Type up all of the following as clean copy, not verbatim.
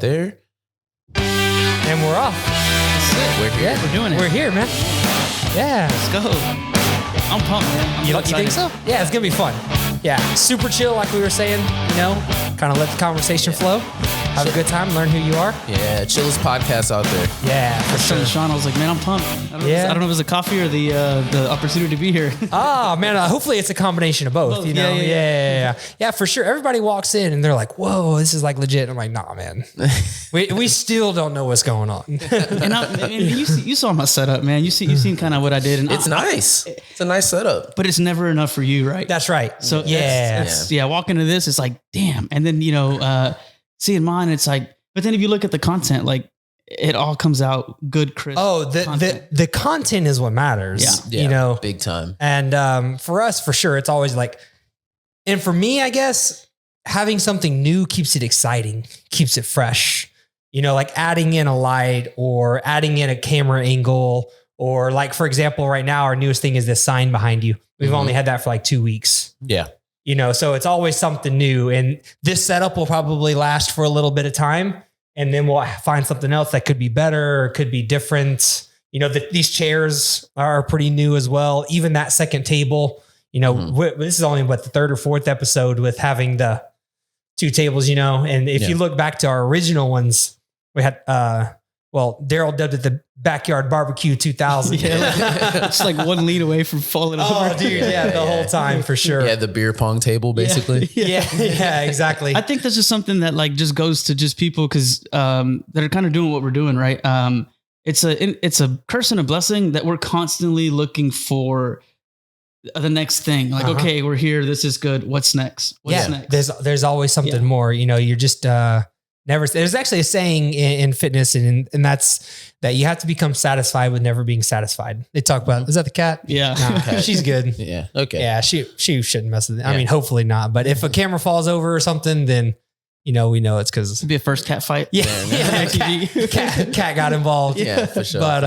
there. And we're off. We're here. We're doing it. We're here, man. Yeah. Let's go. I'm pumped, man. You think so? Yeah, it's going to be fun. Yeah. Super chill, like we were saying, kind of let the conversation flow. Have a good time, learn who you are. Yeah, chillest podcast out there. Yeah, for sure. Sean, I was like, man, I'm pumped. I don't know if it was the coffee or the opportunity to be here. Oh, man, hopefully it's a combination of both, you know? Yeah, for sure. Everybody walks in and they're like, whoa, this is like legit. I'm like, nah, man. we still don't know what's going on. and you saw my setup, man. You seen kind of what I did. And it's nice. It's a nice setup. But it's never enough for you, right? That's right. So walk into this, it's like, damn. And then, seeing mine, it's like, but then if you look at the content, like it all comes out good, crisp. Oh, the content is what matters, big time. And for us, for sure, it's always like, and for me, I guess having something new keeps it exciting, keeps it fresh, like adding in a light or adding in a camera angle, or like, for example, right now, our newest thing is this sign behind you. We've only had that for like 2 weeks. Yeah. So it's always something new, and this setup will probably last for a little bit of time, and then we'll find something else that could be better or could be different. These chairs are pretty new as well. Even that second table, this is only the third or fourth episode with having the 2 tables, and if you look back to our original ones, we had, Daryl dubbed it the backyard barbecue 2000. It's like one lead away from falling over. Oh, dude, the whole time for sure. Yeah, the beer pong table, basically. Yeah, exactly. I think this is something that like just goes to just people because that are kind of doing what we're doing, right? It's a curse and a blessing that we're constantly looking for the next thing. Like, okay, we're here. This is good. What's next? What's next? There's always something more. You're just never. There's actually a saying in fitness, and that's that you have to become satisfied with never being satisfied. They talk about, is that the cat? Yeah. Nah, she's good. Yeah. Okay. Yeah. She shouldn't mess with it. I mean, hopefully not, but if a camera falls over or something, then, we know it's because it'd be a first cat fight. Yeah. Cat got involved. Yeah, for sure. But,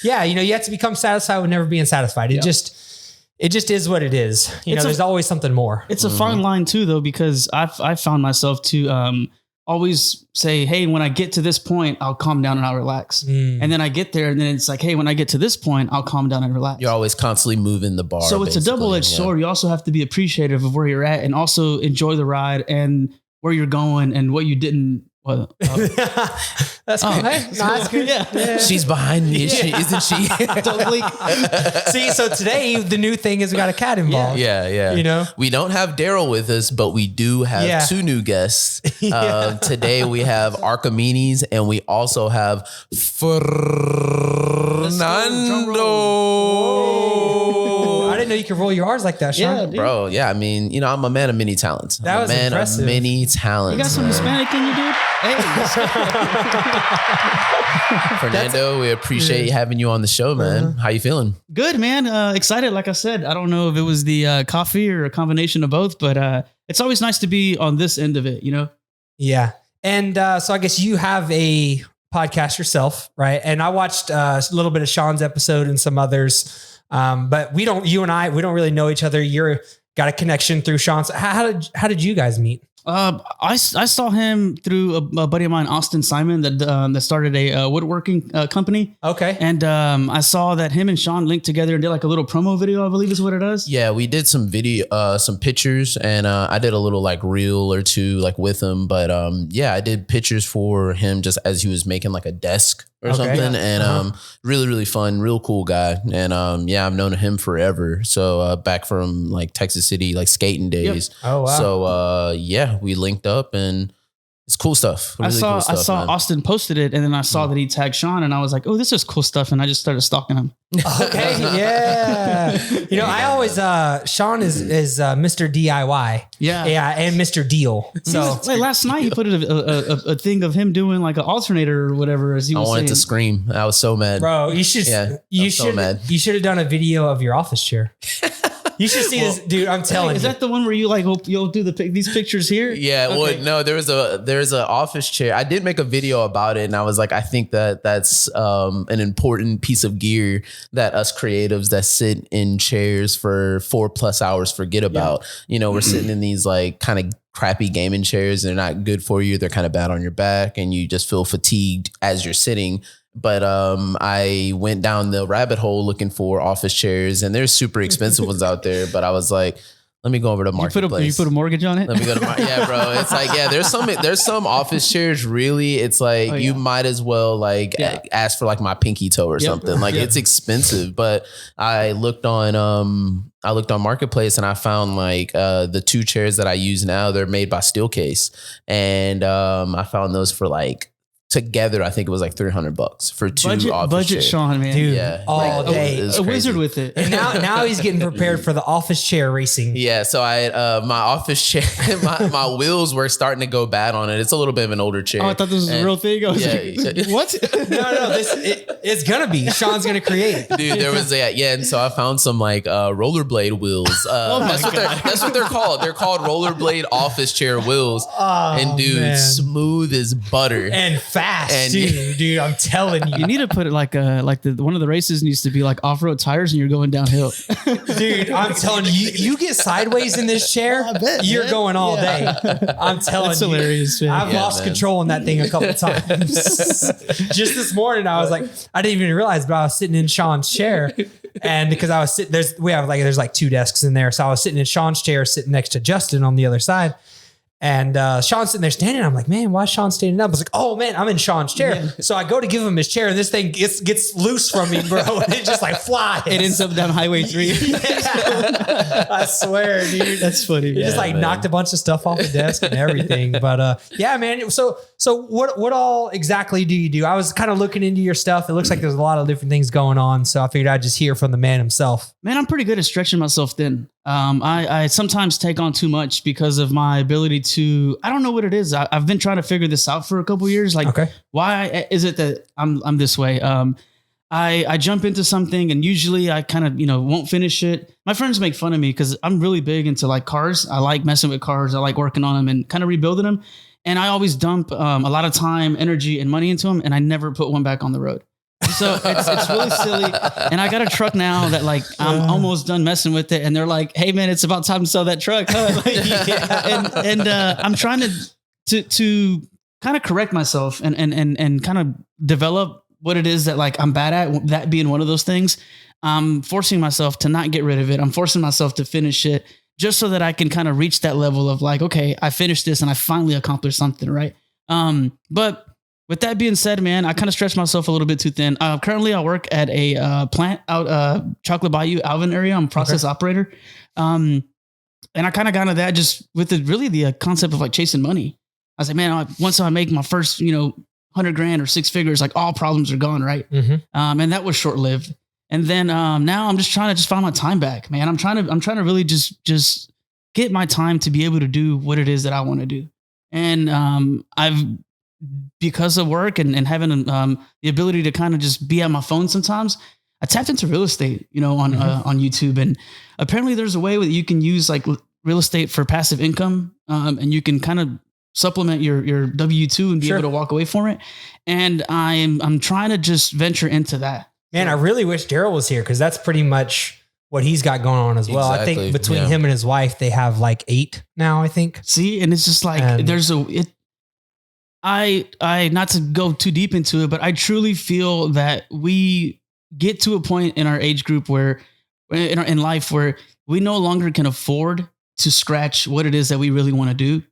you have to become satisfied with never being satisfied. It just is what it is. There's always something more. It's a fine line too, though, because I've found myself to, always say, hey, when I get to this point, I'll calm down and I'll relax. And then I get there and then it's like, hey, when I get to this point, I'll calm down and relax. You're always constantly moving the bar. So it's a double-edged sword. You also have to be appreciative of where you're at and also enjoy the ride and where you're going and what you didn't. That's good. That's good. Yeah. She's behind me, isn't she? Don't blink. See, so today the new thing is we got a cat involved. Yeah. We don't have Daryl with us, but we do have 2 new guests. Today we have Archimedes and we also have Fernando. I didn't know you could roll your R's like that, Sean. Yeah, bro. Yeah, I mean, I'm a man of many talents. That was impressive. Of many talents. You got some Hispanic in you, dude? Hey. Fernando, we appreciate having you on the show, man. How you feeling? Good, man. Excited. Like I said, I don't know if it was the coffee or a combination of both, but it's always nice to be on this end of it, Yeah. And so I guess you have a podcast yourself, right? And I watched a little bit of Sean's episode and some others, but we don't really know each other. You're got a connection through Sean. So how did you guys meet? I saw him through a buddy of mine, Austin Simon, that started a woodworking company. Okay. And I saw that him and Sean linked together and did like a little promo video, I believe is what it does. Yeah, we did some video, some pictures, and I did a little like reel or 2 like with him. But I did pictures for him just as he was making like a desk or something. And really, really fun, real cool guy. And I've known him forever. So back from like Texas City, like skating days. Yep. Oh, wow. So we linked up and it's cool stuff. Really I cool stuff, saw man. Austin posted it and then I saw that he tagged Sean and I was like, oh, this is cool stuff. And I just started stalking him. Okay. Yeah. I always, Sean is Mr. DIY. Yeah. Yeah. And Mr. Deal. So like last night he put a thing of him doing like an alternator or whatever. As he was wanted to scream. I was so mad. Bro, you should have done a video of your office chair. You should see this, dude. I'm telling you. Is that the one where you like you'll do these pictures here? Yeah. Okay. Well, no, there's an office chair. I did make a video about it, and I was like, I think that's an important piece of gear that us creatives that sit in chairs for 4+ hours forget about. You know, we're sitting in these like kind of crappy gaming chairs. They're not good for you. They're kind of bad on your back, and you just feel fatigued as you're sitting. But I went down the rabbit hole looking for office chairs, and there's super expensive ones out there. But I was like, let me go over to Marketplace. You put a mortgage on it? Let me go to yeah, bro. It's like, yeah, there's some office chairs. Really, it's like you might as well like ask for like my pinky toe or something. Like it's expensive. But I looked on Marketplace, and I found like the 2 chairs that I use now. They're made by Steelcase, and I found those for like, together, I think it was like $300 for 2 office budget chairs. Sean, man. Dude, all day. A wizard with it. And now he's getting prepared for the office chair racing. Yeah, so I my office chair, my wheels were starting to go bad on it. It's a little bit of an older chair. Oh, I thought this was a real thing. I was like, what? No, it's gonna be. Sean's gonna create it. Dude, there was and so I found some like rollerblade wheels. That's what they're called. They're called rollerblade office chair wheels. And dude, man, smooth as butter. And fast, dude, I'm telling you. You need to put it like one of the races needs to be like off-road tires and you're going downhill. Dude, I'm telling you, you get sideways in this chair, you're going all day. I'm telling That's you. hilarious, man. I've lost control in that thing a couple times. Just this morning, I was like, I didn't even realize, but I was sitting in Sean's chair. And because I was sitting, there's like 2 desks in there. So I was sitting in Sean's chair, sitting next to Justin on the other side. And Sean's sitting there standing. I'm like, man, why is Sean standing up? I was like, oh man, I'm in Sean's chair. Yeah. So I go to give him his chair, and this thing gets loose from me, bro. And it just like flies. It ends up down Highway 3. I swear, dude. That's funny. It just like knocked a bunch of stuff off the desk and everything. But yeah, man. So what all exactly do you do? I was kind of looking into your stuff. It looks like there's a lot of different things going on. So I figured I'd just hear from the man himself. Man, I'm pretty good at stretching myself thin. I sometimes take on too much because of my ability to, I don't know what it is. I've been trying to figure this out for a couple of years. Like, why is it that I'm this way? I jump into something and usually I kind of, won't finish it. My friends make fun of me because I'm really big into like cars. I like messing with cars. I like working on them and kind of rebuilding them. And I always dump a lot of time, energy, and money into them. And I never put one back on the road. So it's really silly. And I got a truck now that like I'm almost done messing with it. And they're like, hey man, it's about time to sell that truck. Huh? And I'm trying to kind of correct myself and kind of develop what it is that like I'm bad at, that being one of those things. I'm forcing myself to not get rid of it. I'm forcing myself to finish it just so that I can kind of reach that level of like, okay, I finished this and I finally accomplished something. Right. But with that being said, man, I kind of stretched myself a little bit too thin. Currently I work at a plant out Chocolate Bayou, Alvin area. I'm a process operator. And I kind of got into that just with the concept of like chasing money. I was like, man, once I make my first, $100,000 or 6 figures, like all problems are gone. Right. Mm-hmm. And that was short lived. And then now I'm just trying to find my time back, man. I'm trying to really just get my time to be able to do what it is that I want to do. And because of work and having the ability to kind of just be on my phone sometimes, I tapped into real estate, on YouTube. And apparently there's a way that you can use like real estate for passive income. And you can kind of supplement your W-2 and be able to walk away from it. And I'm trying to just venture into that. Man, I really wish Daryl was here because that's pretty much what he's got going on as well. Exactly. I think between him and his wife, they have like 8 now, I think. See, and it's just like I not to go too deep into it, but I truly feel that we get to a point in our age group where in life where we no longer can afford to scratch what it is that we really want to do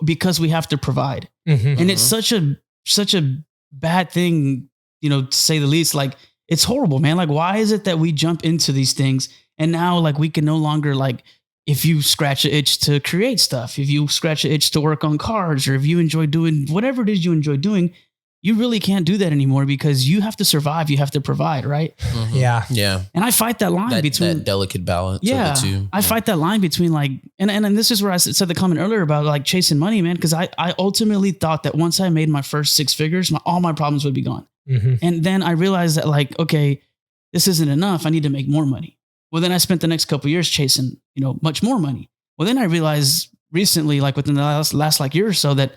because we have to provide. Mm-hmm. And it's such a bad thing, to say the least. Like, it's horrible, man. Like, why is it that we jump into these things and now like we can no longer like, if you scratch an itch to create stuff, if you scratch an itch to work on cars, or if you enjoy doing whatever it is you enjoy doing, you really can't do that anymore because you have to survive. You have to provide, right? Mm-hmm. Yeah. Yeah. And I fight that line between that delicate balance. Yeah. Of the two. I fight that line between like, and this is where I said the comment earlier about like chasing money, man. Cause I ultimately thought that once I made my first 6 figures, all my problems would be gone. Mm-hmm. And then I realized that like, okay, this isn't enough. I need to make more money. Well, then I spent the next couple of years chasing, much more money. Well, then I realized recently, like within the last like year or so, that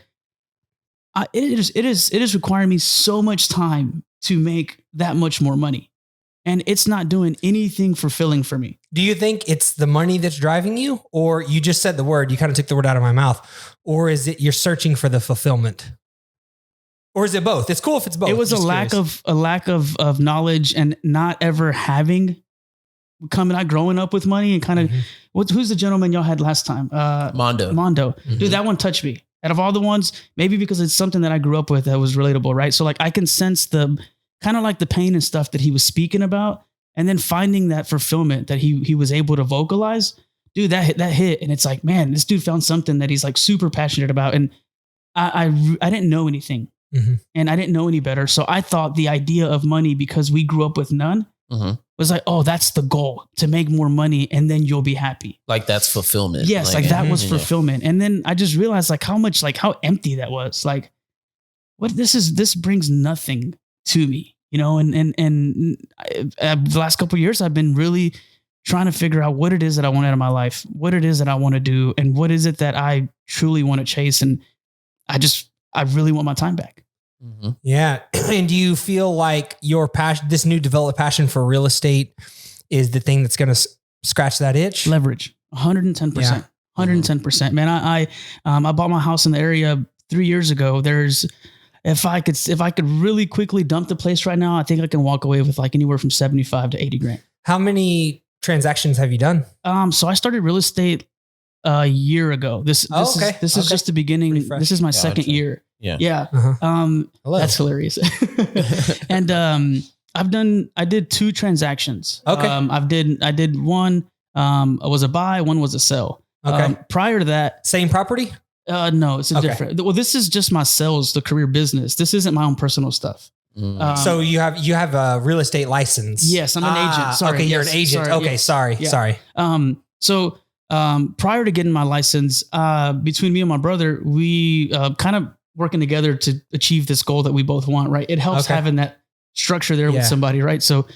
it is requiring me so much time to make that much more money. And it's not doing anything fulfilling for me. Do you think it's the money that's driving you, or you just said the word, you kind of took the word out of my mouth, or is it you're searching for the fulfillment? Or is it both? It's cool if it's both. It was a lack of knowledge and not ever having not growing up with money and kind of who's the gentleman y'all had last time? Mondo. Mm-hmm. Dude, that one touched me. Out of all the ones, maybe because it's something that I grew up with that was relatable, right? So like I can sense the kind of like the pain and stuff that he was speaking about, and then finding that fulfillment that he was able to vocalize. Dude, that hit, and it's like, man, this dude found something that he's like super passionate about, and I didn't know anything, and I didn't know any better, so I thought the idea of money, because we grew up with none, was like, oh, that's the goal, to make more money, and then you'll be happy. Like that's fulfillment. Yes, like that was fulfillment, and then I just realized like how empty that was. Like, what this brings nothing to me, and the last couple of years, I've been really trying to figure out what it is that I want out of my life, what it is that I want to do, and what is it that I truly want to chase. And I really want my time back. Yeah. And do you feel like your passion, this new developed passion for real estate, is the thing that's going to scratch that itch? Leverage, 110%, 110%. Man, I bought my house in the area 3 years ago. If I could really quickly dump the place right now, I think I can walk away with like anywhere from 75 to 80 grand. How many transactions have you done? So I started real estate a year ago. This is just the beginning. This is my second year. Yeah. That's hilarious. And I did 2 transactions. Okay. I did one, was a buy, one was a sell. Okay. Prior to that, same property? No, it's different. Well, this is just my sales, the career business. This isn't my own personal stuff. So you have a real estate license? Yes, I'm an agent. Sorry. Okay, you're an agent. Sorry, okay, yes. sorry. Yeah. Sorry. So prior to getting my license, between me and my brother, we kind of working together to achieve this goal that we both want, right? It helps having that structure there with somebody, right? So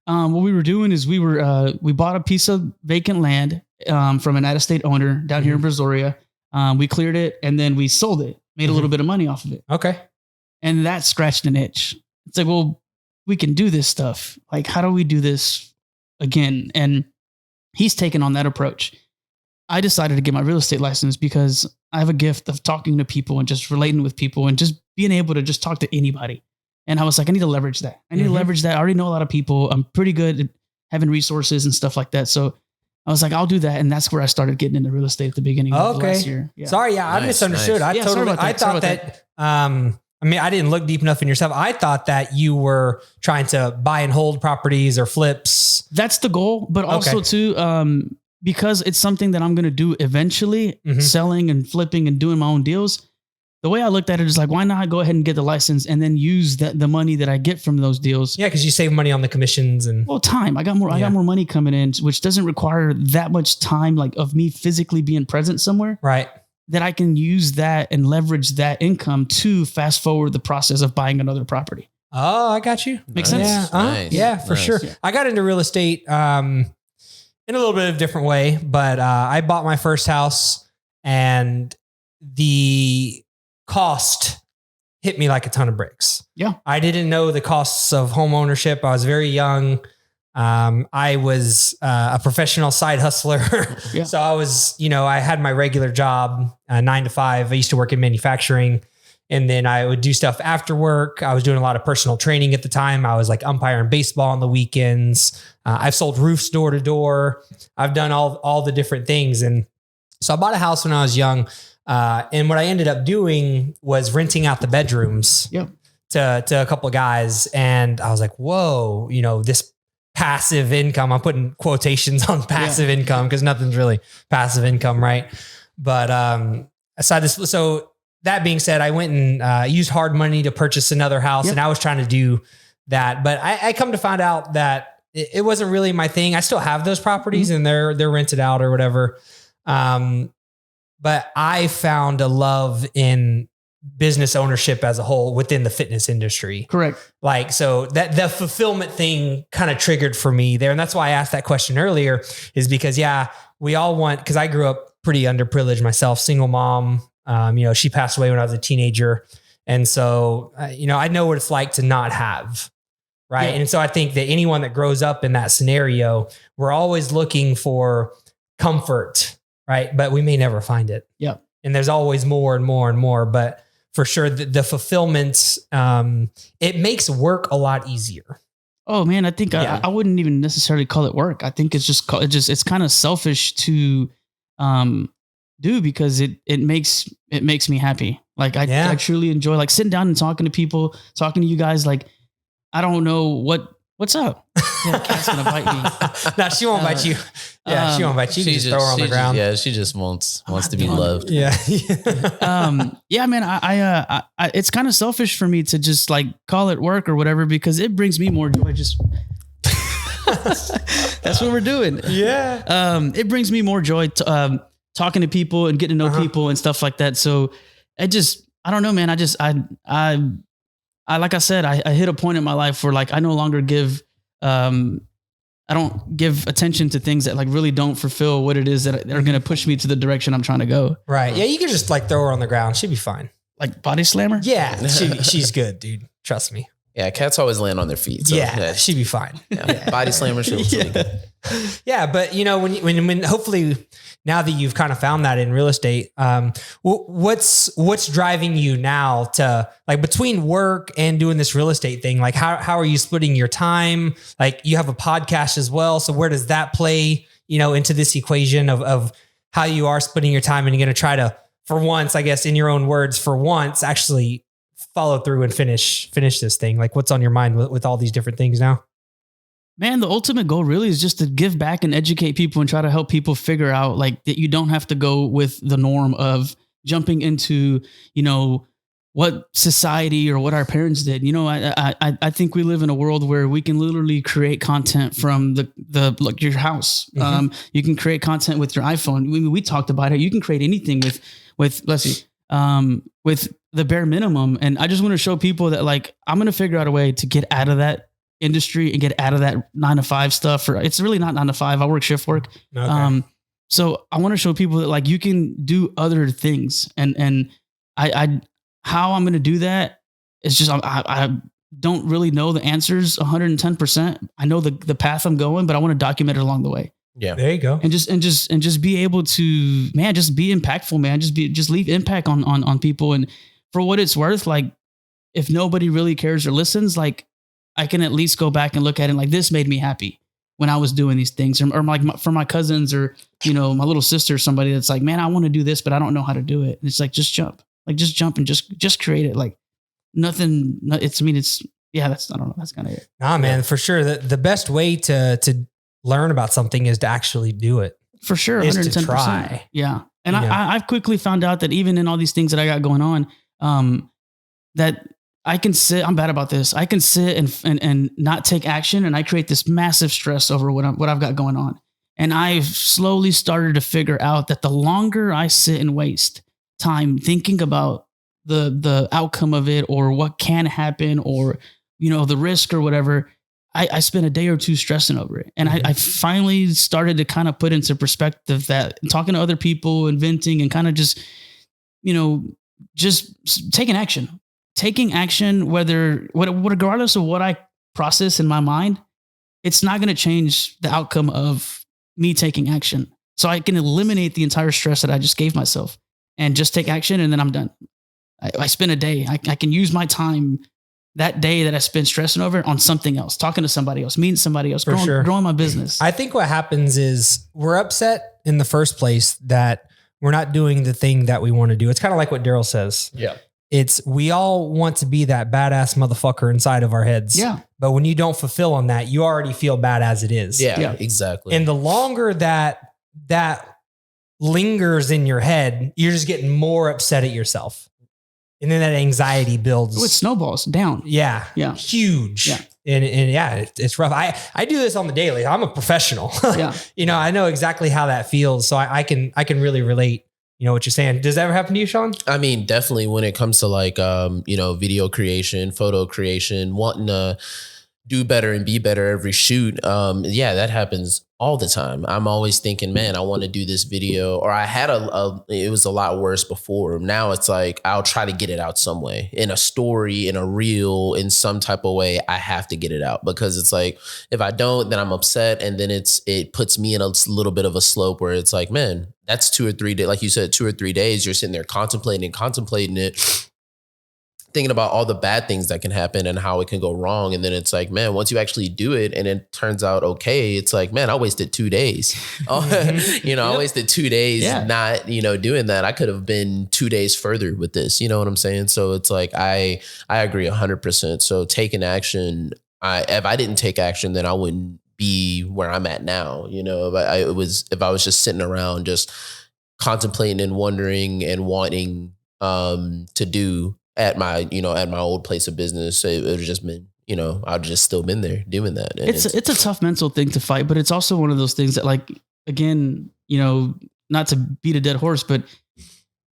what we were doing is we bought a piece of vacant land from an out-of-state owner down here in Brazoria. We cleared it and then we sold it, made a little bit of money off of it. Okay. And that scratched an itch. It's like, well, we can do this stuff. Like, how do we do this again? And he's taken on that approach. I decided to get my real estate license because I have a gift of talking to people and just relating with people and just being able to just talk to anybody. And I was like, I need to leverage that. I already know a lot of people. I'm pretty good at having resources and stuff like that. So I was like, I'll do that. And that's where I started getting into real estate at the beginning of last year. Yeah. Sorry. Yeah. I misunderstood. Nice. I thought that, I didn't look deep enough in yourself. I thought that you were trying to buy and hold properties or flips. That's the goal. But also too, because it's something that I'm going to do eventually, selling and flipping and doing my own deals. The way I looked at it is like, why not go ahead and get the license and then use the money that I get from those deals? Yeah, because you save money on the commissions and time. I got more money coming in, which doesn't require that much time, like of me physically being present somewhere. Right. That I can use that and leverage that income to fast forward the process of buying another property. Oh, I got you. Makes sense. Yeah, Nice. Yeah, for sure. Yeah. I got into real estate in a little bit of a different way, but I bought my first house and the cost hit me like a ton of bricks. Yeah. I didn't know the costs of home ownership. I was very young. I was a professional side hustler. So I was, I had my regular job, 9 to 5. I used to work in manufacturing and then I would do stuff after work. I was doing a lot of personal training at the time. I was like umpiring baseball on the weekends. I've sold roofs door to door. I've done all the different things. And so I bought a house when I was young. And what I ended up doing was renting out the bedrooms to a couple of guys. And I was like, whoa, this passive income, I'm putting quotations on passive income because nothing's really passive income. Right. But, so that being said, I went and used hard money to purchase another house and I was trying to do that, but I come to find out that it wasn't really my thing. I still have those properties and they're rented out or whatever. But I found a love in business ownership as a whole within the fitness industry. Correct. Like, so that the fulfillment thing kind of triggered for me there. And that's why I asked that question earlier, is because, yeah, we all want, because I grew up pretty underprivileged myself, single mom. She passed away when I was a teenager. And so, I know what it's like to not have. Right. Yeah. And so I think that anyone that grows up in that scenario, we're always looking for comfort, right? But we may never find it. Yeah. And there's always more and more and more, but for sure the fulfillment, it makes work a lot easier. Oh man, I think I wouldn't even necessarily call it work. I think it's it's kind of selfish to do, because it makes me happy. Like I truly enjoy like sitting down and talking to people, talking to you guys. Like, I don't know what's up. Yeah, Kat's gonna bite me. No, she won't bite you. Yeah, she won't bite you. You just throw her on the ground. She just wants to be loved. Yeah. Yeah, man. I it's kind of selfish for me to just like call it work or whatever, because it brings me more joy. Just that's what we're doing. Yeah. It brings me more joy talking to people and getting to know people and stuff like that. So I don't know, man. I like I said, I hit a point in my life where like I no longer give, I don't give attention to things that like really don't fulfill what it is that are going to push me to the direction I'm trying to go. Right. Yeah. You can just like throw her on the ground. She'd be fine. Like body slammer? Yeah. She's good, dude. Trust me. Yeah. Cats always land on their feet. So, yeah. She'd be fine. Yeah. Body slammer. She looks really good. Yeah. But when hopefully now that you've kind of found that in real estate, what's driving you now to like between work and doing this real estate thing? Like how are you splitting your time? Like you have a podcast as well. So where does that play, into this equation of how you are splitting your time, and you're going to try to, for once, I guess in your own words, actually follow through and finish this thing? Like what's on your mind with all these different things now? Man, the ultimate goal really is just to give back and educate people and try to help people figure out like that you don't have to go with the norm of jumping into, what society or what our parents did. I think we live in a world where we can literally create content from like your house. Mm-hmm. You can create content with your iPhone. We talked about it. You can create anything with the bare minimum. And I just want to show people that like, I'm going to figure out a way to get out of that industry and get out of that 9-to-5 stuff. Or it's really not 9-to-5. I work shift work. Okay. So I want to show people that like you can do other things, and I how I'm going to do that is just I don't really know the answers 110%. I know the path I'm going, but I want to document it along the way. Yeah, there you go. And just be able to, man, just be impactful, man. Just leave impact on people. And for what it's worth, like if nobody really cares or listens, like I can at least go back and look at it like this made me happy when I was doing these things, or like for my cousins or, my little sister, somebody that's like, man, I want to do this, but I don't know how to do it. And it's like, just jump and just create it. Like nothing. That's, I don't know. That's kind of it. Nah, man, for sure. The best way to learn about something is to actually do it. For sure. 110%. Is to try. Yeah. And I've quickly found out that even in all these things that I got going on, that I can sit, I'm bad about this. I can sit and not take action, and I create this massive stress over what I've got going on. And I've slowly started to figure out that the longer I sit and waste time thinking about the outcome of it, or what can happen, or, the risk or whatever, I spend a day or two stressing over it. And I finally started to kind of put into perspective that talking to other people and venting and kind of just, just taking action, regardless of what I process in my mind, it's not going to change the outcome of me taking action. So I can eliminate the entire stress that I just gave myself and just take action, and then I'm done. I spend a day. I can use my time that day that I spent stressing over on something else, talking to somebody else, meeting somebody else, growing my business. I think what happens is we're upset in the first place that we're not doing the thing that we want to do. It's kind of like what Daryl says. Yeah. We all want to be that badass motherfucker inside of our heads. Yeah. But when you don't fulfill on that, you already feel bad as it is. Yeah, exactly. And the longer that lingers in your head, you're just getting more upset at yourself. And then that anxiety builds. It snowballs down. Yeah. Yeah. Huge. Yeah. And yeah, it's rough. I do this on the daily. I'm a professional. Yeah. I know exactly how that feels. So I can really relate what you're saying. Does that ever happen to you, Sean? I mean, definitely when it comes to like, video creation, photo creation, wanting to do better and be better every shoot. Yeah, that happens all the time. I'm always thinking, man, I want to do this video, or I had it was a lot worse before. Now it's like, I'll try to get it out some way, in a story, in a reel, in some type of way. I have to get it out, because it's like, if I don't, then I'm upset. And then it puts me in a little bit of a slope where it's like, man, that's 2 or 3 days. Like you said, 2 or 3 days, you're sitting there contemplating it, thinking about all the bad things that can happen and how it can go wrong. And then it's like, man, once you actually do it and it turns out okay, it's like, man, I wasted 2 days. I wasted 2 days not, doing that. I could have been 2 days further with this. You know what I'm saying? So it's like, I agree 100%. So taking action, if I didn't take action, then I wouldn't be where I'm at now. If I was just sitting around just contemplating and wondering and wanting to do at my old place of business, it would have just been, I'd just still been there doing that. And it's a tough mental thing to fight, but it's also one of those things that, like, again, not to beat a dead horse, but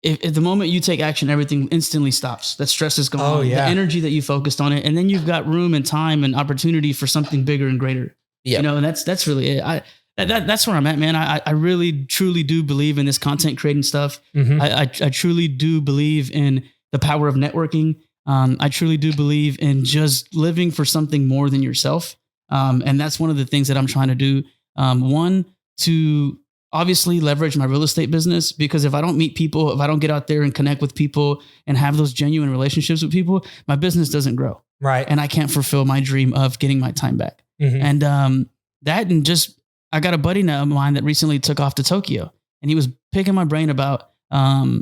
if the moment you take action, everything instantly stops. That stress is gone. Oh, yeah. The energy that you focused on it. And then you've got room and time and opportunity for something bigger and greater. Yeah. And that's really it. That's where I'm at, man. I really, truly do believe in this content creating stuff. Mm-hmm. I truly do believe in the power of networking. I truly do believe in just living for something more than yourself. And that's one of the things that I'm trying to do. One, to obviously leverage my real estate business, because if I don't meet people, if I don't get out there and connect with people and have those genuine relationships with people, my business doesn't grow. Right. And I can't fulfill my dream of getting my time back. Mm-hmm. And I got a buddy of mine that recently took off to Tokyo, and he was picking my brain about,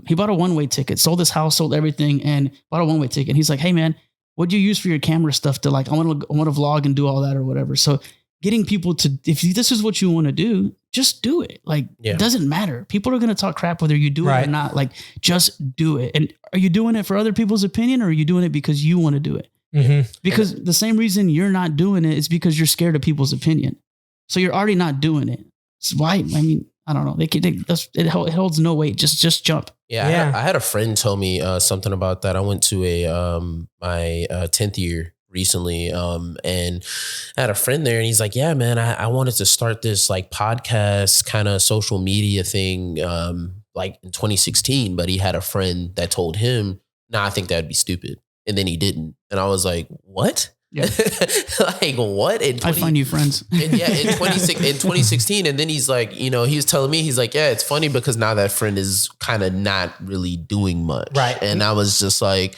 he bought a one-way ticket, sold his house, sold everything, and bought a one-way ticket. And he's like, hey man, what'd you use for your camera stuff to, like, I want to vlog and do all that or whatever. So getting people to, if this is what you want to do, just do it. Like, It doesn't matter. People are going to talk crap whether you do it or not. Like, just do it. And are you doing it for other people's opinion, or are you doing it because you want to do it? Mm-hmm. Because the same reason you're not doing it is because you're scared of people's opinion. So you're already not doing it. So why? I mean, I don't know. It holds no weight. Just jump. Yeah. I had a friend tell me something about that. I went to my 10th year recently, and I had a friend there, and he's like, yeah, man, I wanted to start this like podcast kind of social media thing like in 2016, but he had a friend that told him, nah, I think that'd be stupid. And then he didn't. And I was like, what? Yeah. Like, what? I find you friends. And in 2016. And then he's like, he was telling me, he's like, yeah, it's funny because now that friend is kind of not really doing much. Right. And I was just like,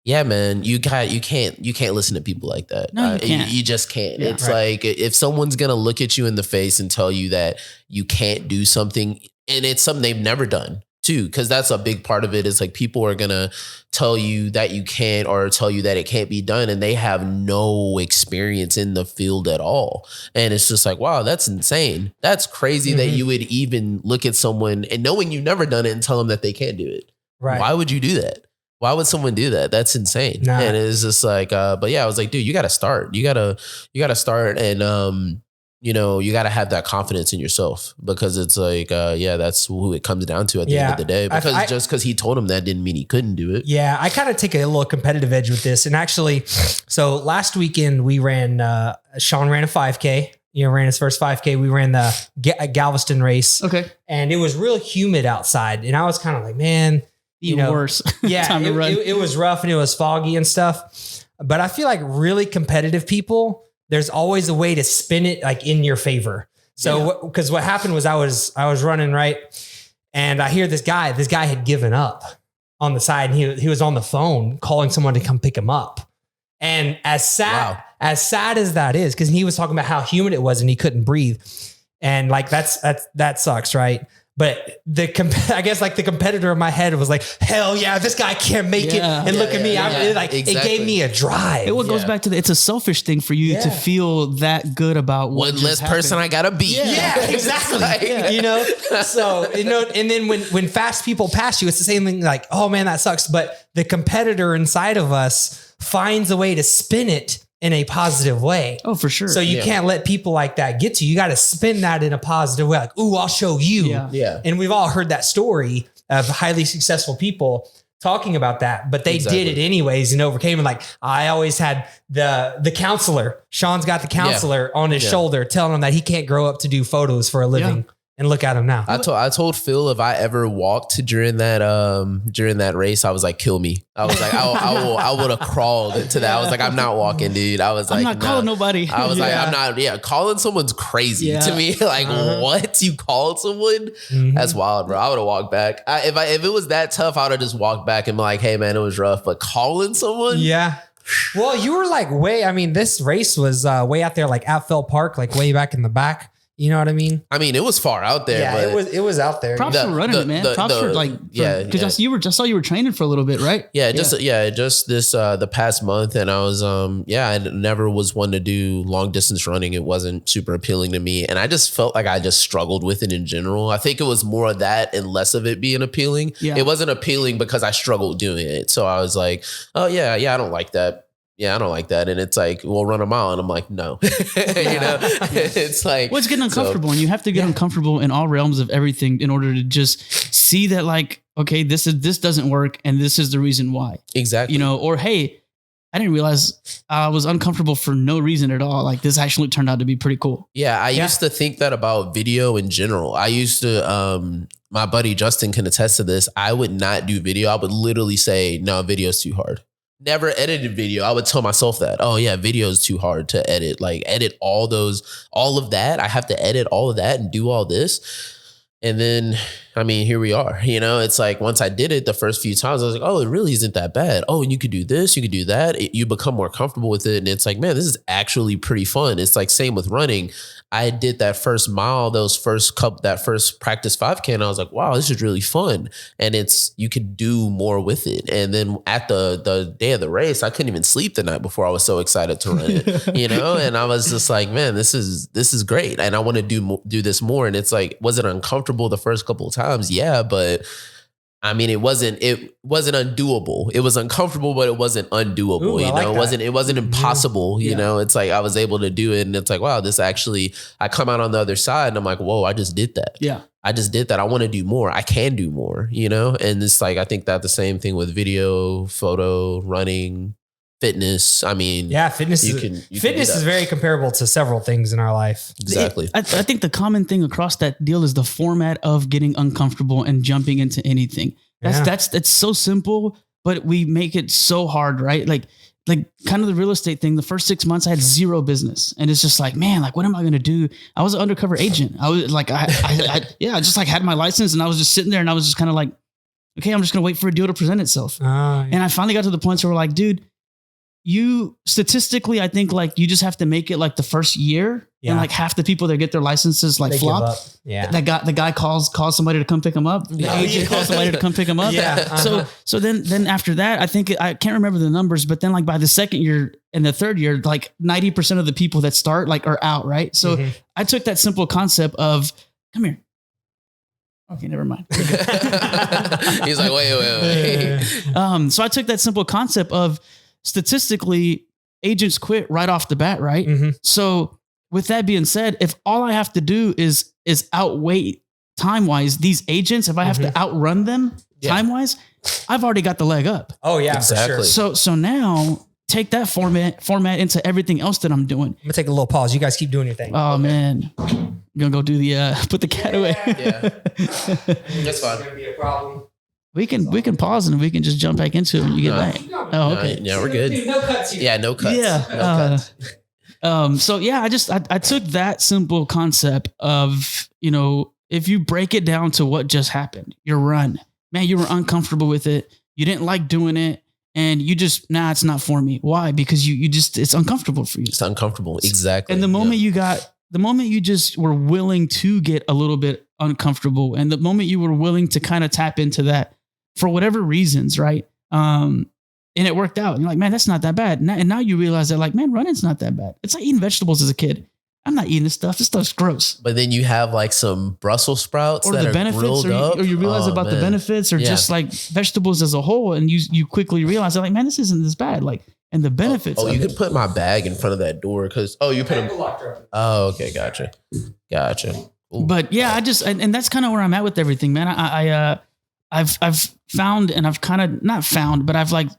yeah, man, you can't listen to people like that. No, you can't. You just can't. Yeah, it's like, if someone's going to look at you in the face and tell you that you can't do something, and it's something they've never done too, because that's a big part of it, is like, people are going to tell you that you can't, or tell you that it can't be done, and they have no experience in the field at all. And it's just like, wow, that's insane. That's crazy that you would even look at someone and knowing you've never done it and tell them that they can't do it. Right. Why would you do that? Why would someone do that? That's insane. Nah. And it's just like, but yeah, I was like, dude, you got to start. You got to start. And, you got to have that confidence in yourself, because it's like, that's who it comes down to at the end of the day. Because just because he told him that didn't mean he couldn't do it. Yeah. I kind of take a little competitive edge with this. And actually, so last weekend we ran, Sean ran a 5K, ran his first 5K. We ran the Galveston race. Okay. And it was real humid outside. And I was kind of like, man, worse. Yeah. Time to run. It was rough, and it was foggy and stuff. But I feel like really competitive people, there's always a way to spin it like in your favor. So, because what happened was I was running, right, and I hear this guy had given up on the side, and he was on the phone calling someone to come pick him up. And as sad as that is, because he was talking about how humid it was and he couldn't breathe, and like that sucks, right? But I guess like the competitor in my head was like, hell yeah, this guy can't make it. And look at me. Exactly. It gave me a drive. It goes back to it's a selfish thing for you to feel that good about one less person I gotta beat. Yeah, exactly. So, and then when fast people pass you, it's the same thing, like, oh man, that sucks. But the competitor inside of us finds a way to spin it in a positive way. Oh, for sure. So you can't let people like that get to you. You got to spin that in a positive way. Like, ooh, I'll show you. Yeah. And we've all heard that story. of highly successful people talking about that, but they did it anyways and overcame it. Like I always had the counselor, Sean's got the counselor on his shoulder telling him that he can't grow up to do photos for a living. And look at him now. I told Phil if I ever walked during that race, I was like, kill me. I was like, I would have crawled to that. I was like, I'm not walking, dude. I was like, I'm not calling nobody. I was like, I'm not. Yeah, calling someone's crazy to me. Like, what? You called someone? That's wild, bro. I would have walked back. If it was that tough, I would have just walked back and be like, hey, man, it was rough. But calling someone, Well, you were like this race was way out there, like at Fell Park, like way back in the back. You know what I mean? I mean, it was far out there. Yeah, but it was out there. Props for running it, man. Props for because I saw you were training for a little bit, right? Just this the past month, and I was I never was one to do long distance running. It wasn't super appealing to me, and I just felt like I just struggled with it in general. I think it was more of that and less of it being appealing. Yeah. It wasn't appealing because I struggled doing it. So I was like, oh yeah, I don't like that. Yeah, I don't like that. And it's like, we'll run a mile. And I'm like, no, it's like, well, it's getting uncomfortable and you have to get uncomfortable in all realms of everything in order to just see that like, okay, this doesn't work. And this is the reason why. Exactly. Or, hey, I didn't realize I was uncomfortable for no reason at all. Like this actually turned out to be pretty cool. Yeah. I used to think that about video in general. I used to, my buddy Justin can attest to this. I would not do video. I would literally say, no, video's too hard. Never edited video. I would tell myself that, oh yeah, video is too hard to edit. Like edit all of that. I have to edit all of that and do all this. And then, I mean, here we are, it's like, once I did it the first few times, I was like, oh, it really isn't that bad. Oh, and you could do this, you could do that. You become more comfortable with it. And it's like, man, this is actually pretty fun. It's like same with running. I did that first mile, that first practice 5K, and I was like, wow, this is really fun. And you could do more with it. And then at the day of the race, I couldn't even sleep the night before. I was so excited to run it, and I was just like, man, this is great. And I want to do this more. And it's like, was it uncomfortable the first couple of times? Yeah, but I mean, it wasn't undoable. It was uncomfortable, but it wasn't undoable. It wasn't impossible. It's like I was able to do it, and it's like, wow, this actually. I come out on the other side, and I'm like, whoa, I just did that. Yeah, I just did that. I want to do more. I can do more. And it's like I think that the same thing with video, photo, running, fitness. I mean, fitness is very comparable to several things in our life. Exactly. I think the common thing across that deal is the format of getting uncomfortable and jumping into anything. That's so simple, but we make it so hard, right? Like kind of the real estate thing. The first 6 months I had zero business, and it's just like, man, like what am I going to do? I was an undercover agent. I was like, I just like had my license, and I was just sitting there, and I was just kind of like, okay, I'm just going to wait for a deal to present itself. And I finally got to the point where we're like, dude, you statistically, I think like you just have to make it like the first year, and like half the people that get their licenses like flop. Yeah, the guy calls somebody to come pick him up. The agent calls somebody to come pick him up. So then after that, I think I can't remember the numbers, but then like by the second year and the third year, like 90% of the people that start like are out, right? So I took that simple concept of come here. Okay, never mind. He's like, wait. So I took that simple concept of statistically, agents quit right off the bat, right? So with that being said, if all I have to do is outweigh time-wise these agents, if I have to outrun them time-wise, I've already got the leg up. Oh yeah, exactly. For sure. So now take that format into everything else that I'm doing. I'm gonna take a little pause. You guys keep doing your thing. Oh man, I'm gonna go do put the cat away. Yeah, that's fine. It's gonna be a problem. We can pause and we can just jump back into it when you get back. Oh, okay. Yeah, we're good. Dude, no cuts here. Yeah, no cuts. Yeah. No cuts. So yeah, I took that simple concept of, if you break it down to what just happened, your run, man, you were uncomfortable with it. You didn't like doing it. And you just, it's not for me. Why? Because it's uncomfortable for you. It's uncomfortable. Exactly. And the moment you just were willing to get a little bit uncomfortable, and the moment you were willing to kind of tap into that, for whatever reasons, right? And it worked out. And you're like, man, that's not that bad. And now you realize that like, man, running's not that bad. It's like eating vegetables as a kid. I'm not eating this stuff. This stuff's gross. But then you have like some Brussels sprouts or that the are benefits, grilled up. Or you realize about the benefits, or just like vegetables as a whole. And you quickly realize that like, man, this isn't this bad. Like, and the benefits. You could put my bag in front of that door because, you put them. Oh, okay. Gotcha. Ooh. But yeah, and that's kind of where I'm at with everything, man. I I've found, and I've kind of not found, but I've like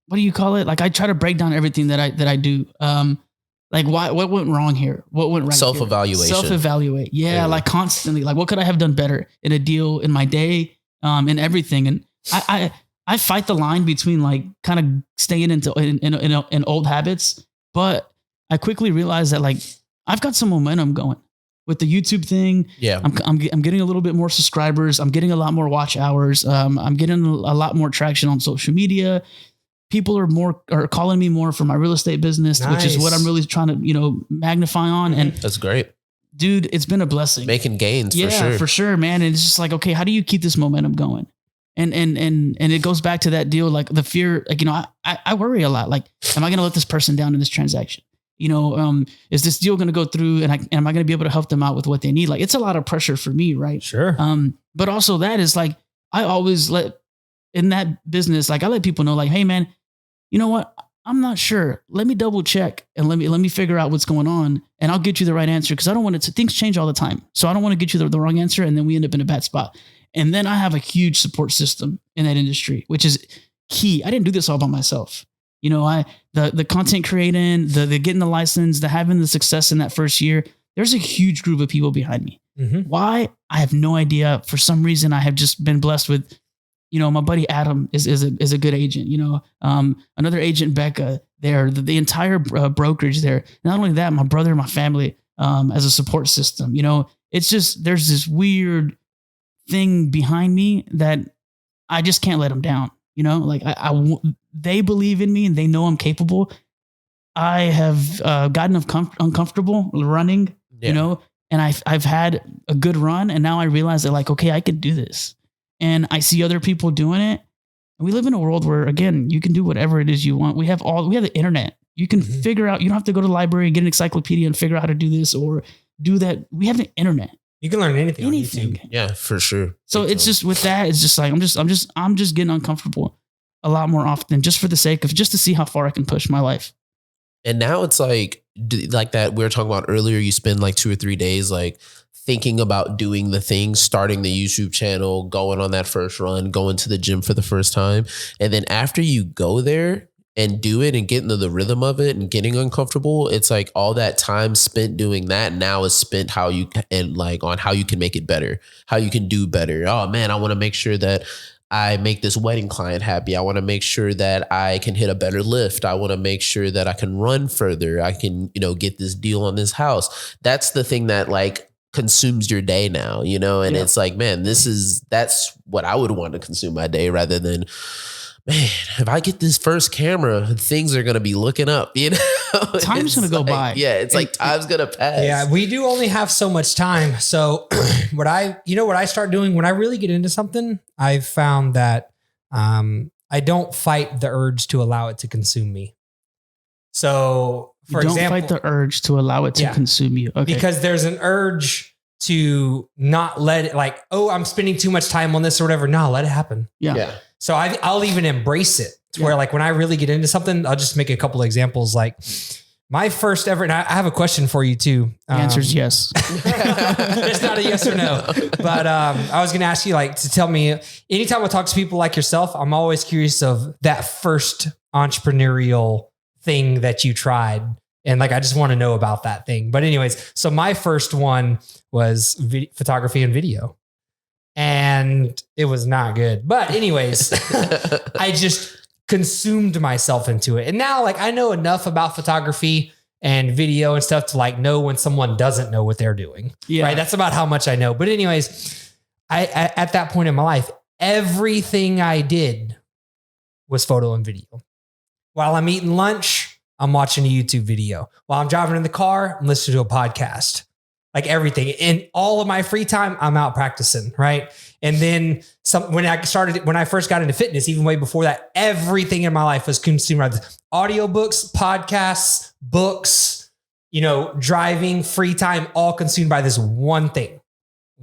what do you call it? Like I try to break down everything that I do. Like what went wrong here? What went right? Self-evaluation. Self-evaluate. Yeah. Like constantly, like what could I have done better in a deal, in my day, in everything. And I fight the line between like kind of staying in old habits, but I quickly realized that like I've got some momentum going with the YouTube thing. Yeah. I'm getting a little bit more subscribers. I'm getting a lot more watch hours. I'm getting a lot more traction on social media. People are calling me more for my real estate business, which is what I'm really trying to, magnify on. And that's great, dude. It's been a blessing. Making gains. For sure, man. And it's just like, okay, how do you keep this momentum going? And it goes back to that deal, like the fear, like, I worry a lot. Like, am I going to let this person down in this transaction? Is this deal going to go through, and am I going to be able to help them out with what they need? Like, it's a lot of pressure for me. Right. Sure. But also that is like, I always in that business, like I let people know like, hey man, you know what? I'm not sure. Let me double check and let me figure out what's going on, and I'll get you the right answer. Cause I don't want things change all the time. So I don't want to get you the wrong answer. And then we end up in a bad spot. And then I have a huge support system in that industry, which is key. I didn't do this all by myself. The content creating, the getting the license, the having the success in that first year, there's a huge group of people behind me. Mm-hmm. Why? I have no idea. For some reason, I have just been blessed with, my buddy Adam is a good agent. Another agent, Becca, there, the entire brokerage there. Not only that, my brother, my family, as a support system. It's just there's this weird thing behind me that I just can't let them down. Like they believe in me and they know I'm capable. I have gotten uncomfortable running, and I've had a good run, and now I realize that like, okay, I can do this. And I see other people doing it. And we live in a world where, again, you can do whatever it is you want. We have the internet. You can figure out, you don't have to go to the library, get an encyclopedia and figure out how to do this or do that. We have the internet. You can learn anything on YouTube. Yeah, for sure. So it's just with that, it's just like, I'm just getting uncomfortable a lot more often just for the sake of just to see how far I can push my life. And now it's like that we were talking about earlier, you spend like 2 or 3 days, like thinking about doing the thing, starting the YouTube channel, going on that first run, going to the gym for the first time. And then after you go there and do it and get into the rhythm of it and getting uncomfortable, it's like all that time spent doing that now is spent on how you can make it better, how you can do better. Oh man, I want to make sure that I make this wedding client happy. I want to make sure that I can hit a better lift. I want to make sure that I can run further. I can, get this deal on this house. That's the thing that like consumes your day now, and it's like, man, that's what I would want to consume my day rather than, man, if I get this first camera, things are going to be looking up, Time's going to go by. Yeah. It's like time's going to pass. Yeah. We do only have so much time. So what I start doing when I really get into something, I've found that, I don't fight the urge to allow it to consume me. So for example, fight the urge to allow it to consume you. Okay. Because there's an urge to not let it like, oh, I'm spending too much time on this or whatever. No, let it happen. Yeah. So I'll even embrace it to where like when I really get into something, I'll just make a couple of examples. Like my first ever, and I have a question for you too. The answer is yes. It's not a yes or no, but I was going to ask you like to tell me anytime I talk to people like yourself, I'm always curious of that first entrepreneurial thing that you tried. And like, I just want to know about that thing. But anyways, so my first one was photography and video. And it was not good. But anyways, I just consumed myself into it. And now like I know enough about photography and video and stuff to like know when someone doesn't know what they're doing. Yeah. Right. That's about how much I know. But anyways, I at that point in my life, everything I did was photo and video. While I'm eating lunch, I'm watching a YouTube video. While I'm driving in the car, I'm listening to a podcast. Like everything. In all of my free time, I'm out practicing, right? And then when I first got into fitness, even way before that, everything in my life was consumed by audiobooks, podcasts, books, driving, free time, all consumed by this one thing.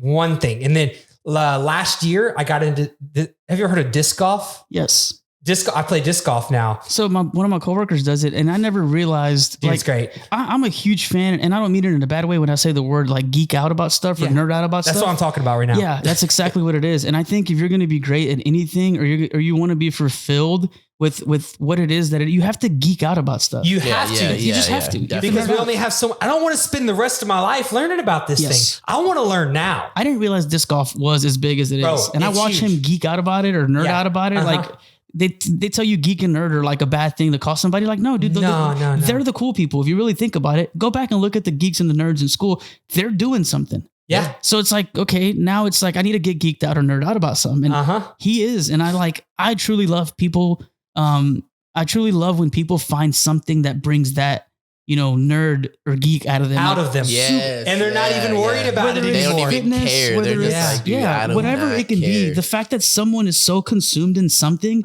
And then last year I got into, have you ever heard of disc golf? Yes. I play disc golf now. So one of my coworkers does it, and I never realized. Dude, it's great. I'm a huge fan, and I don't mean it in a bad way when I say the word like geek out about stuff or nerd out about stuff. That's what I'm talking about right now. Yeah, that's exactly what it is. And I think if you're going to be great at anything, or you want to be fulfilled with what it is you have to geek out about stuff. You have to. You just have to. Definitely. Because we only have I don't want to spend the rest of my life learning about this thing. I want to learn now. I didn't realize disc golf was as big as it is. And I watch him geek out about it or nerd out about it. Like they tell you geek and nerd are like a bad thing to call somebody. Like, no, dude, no. They're the cool people. If you really think about it, go back and look at the geeks and the nerds in school. They're doing something. Yeah. So it's like, okay, now it's like, I need to get geeked out or nerd out about something. And he is. And I truly love people. I truly love when people find something that brings that, nerd or geek out of them. Yes, and they're not even worried about it They anymore. don't even care. They're just like, whatever it can be. The fact that someone is so consumed in something,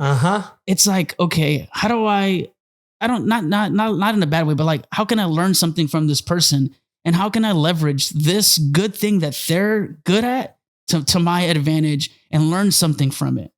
it's like, okay, how do not in a bad way, but like, how can I learn something from this person? And how can I leverage this good thing that they're good at to my advantage and learn something from it?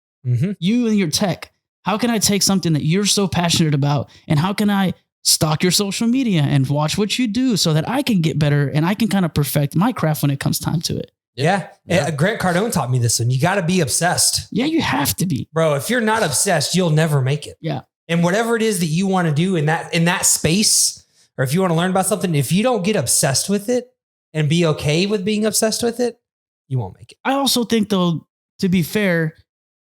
You and your tech, how can I take something that you're so passionate about, and how can I stalk your social media and watch what you do so that I can get better and I can kind of perfect my craft when it comes time to it? Yeah. Grant Cardone taught me this one. You got to be obsessed. Yeah, you have to be. Bro, if you're not obsessed, you'll never make it. Yeah. And whatever it is that you want to do in that space, or if you want to learn about something, if you don't get obsessed with it and be okay with being obsessed with it, you won't make it. I also think, though, to be fair,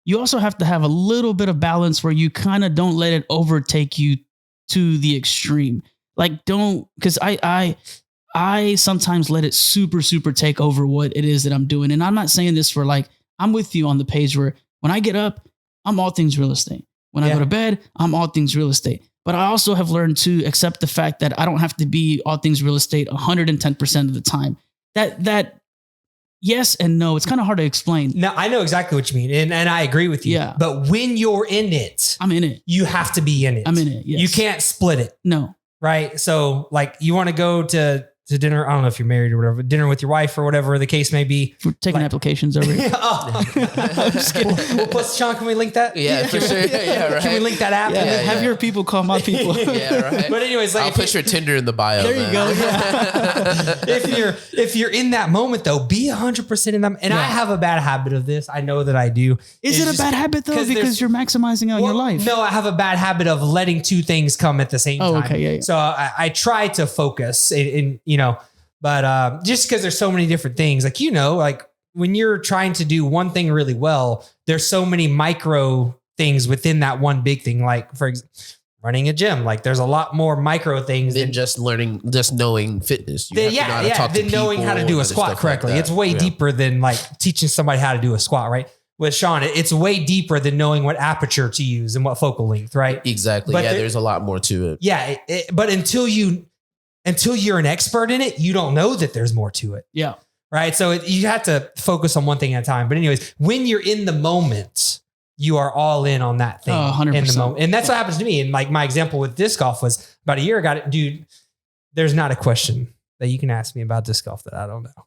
you also have to have a little bit of balance where you kind of don't let it overtake you to the extreme. Like, because I sometimes let it super, super take over what it is that I'm doing. And I'm not saying this for like, I'm with you on the page where when I get up, I'm all things real estate. When I go to bed, I'm all things real estate. But I also have learned to accept the fact that I don't have to be all things real estate 110% of the time. That yes and no, it's kind of hard to explain. No, I know exactly what you mean. And I agree with you. Yeah. But when you're in it, I'm in it. You have to be in it. I'm in it. Yes. You can't split it. No. Right. So like you want to go to dinner. I don't know if you're married or whatever, dinner with your wife or whatever the case may be. We're taking applications over here. I'm just kidding. Well, plus, Sean, can we link that? Yeah, for sure. Yeah, right. Can we link that app? Yeah, have your people call my people. Yeah, right. But anyways, like I'll put your Tinder in the bio. There you go. Yeah. if you're in that moment though, be 100% in them. And I have a bad habit of this. I know that I do. Is it a bad habit though? Because you're maximizing on your life. No, I have a bad habit of letting two things come at the same time. Okay, yeah. So I try to focus but just because there's so many different things, like when you're trying to do one thing really well, there's so many micro things within that one big thing. Like for example, running a gym, like there's a lot more micro things than just knowing fitness. Than knowing how to do a squat correctly. It's way deeper than like teaching somebody how to do a squat, right? With Sean, it's way deeper than knowing what aperture to use and what focal length, right? Exactly. But there's a lot more to it. Yeah. But until you're an expert in it, you don't know that there's more to it. Yeah. Right. So you have to focus on one thing at a time. But anyways, when you're in the moment, you are all in on that thing. 100%. In the moment. And that's what happens to me. And like my example with disc golf was about a year ago, dude, there's not a question that you can ask me about disc golf that I don't know.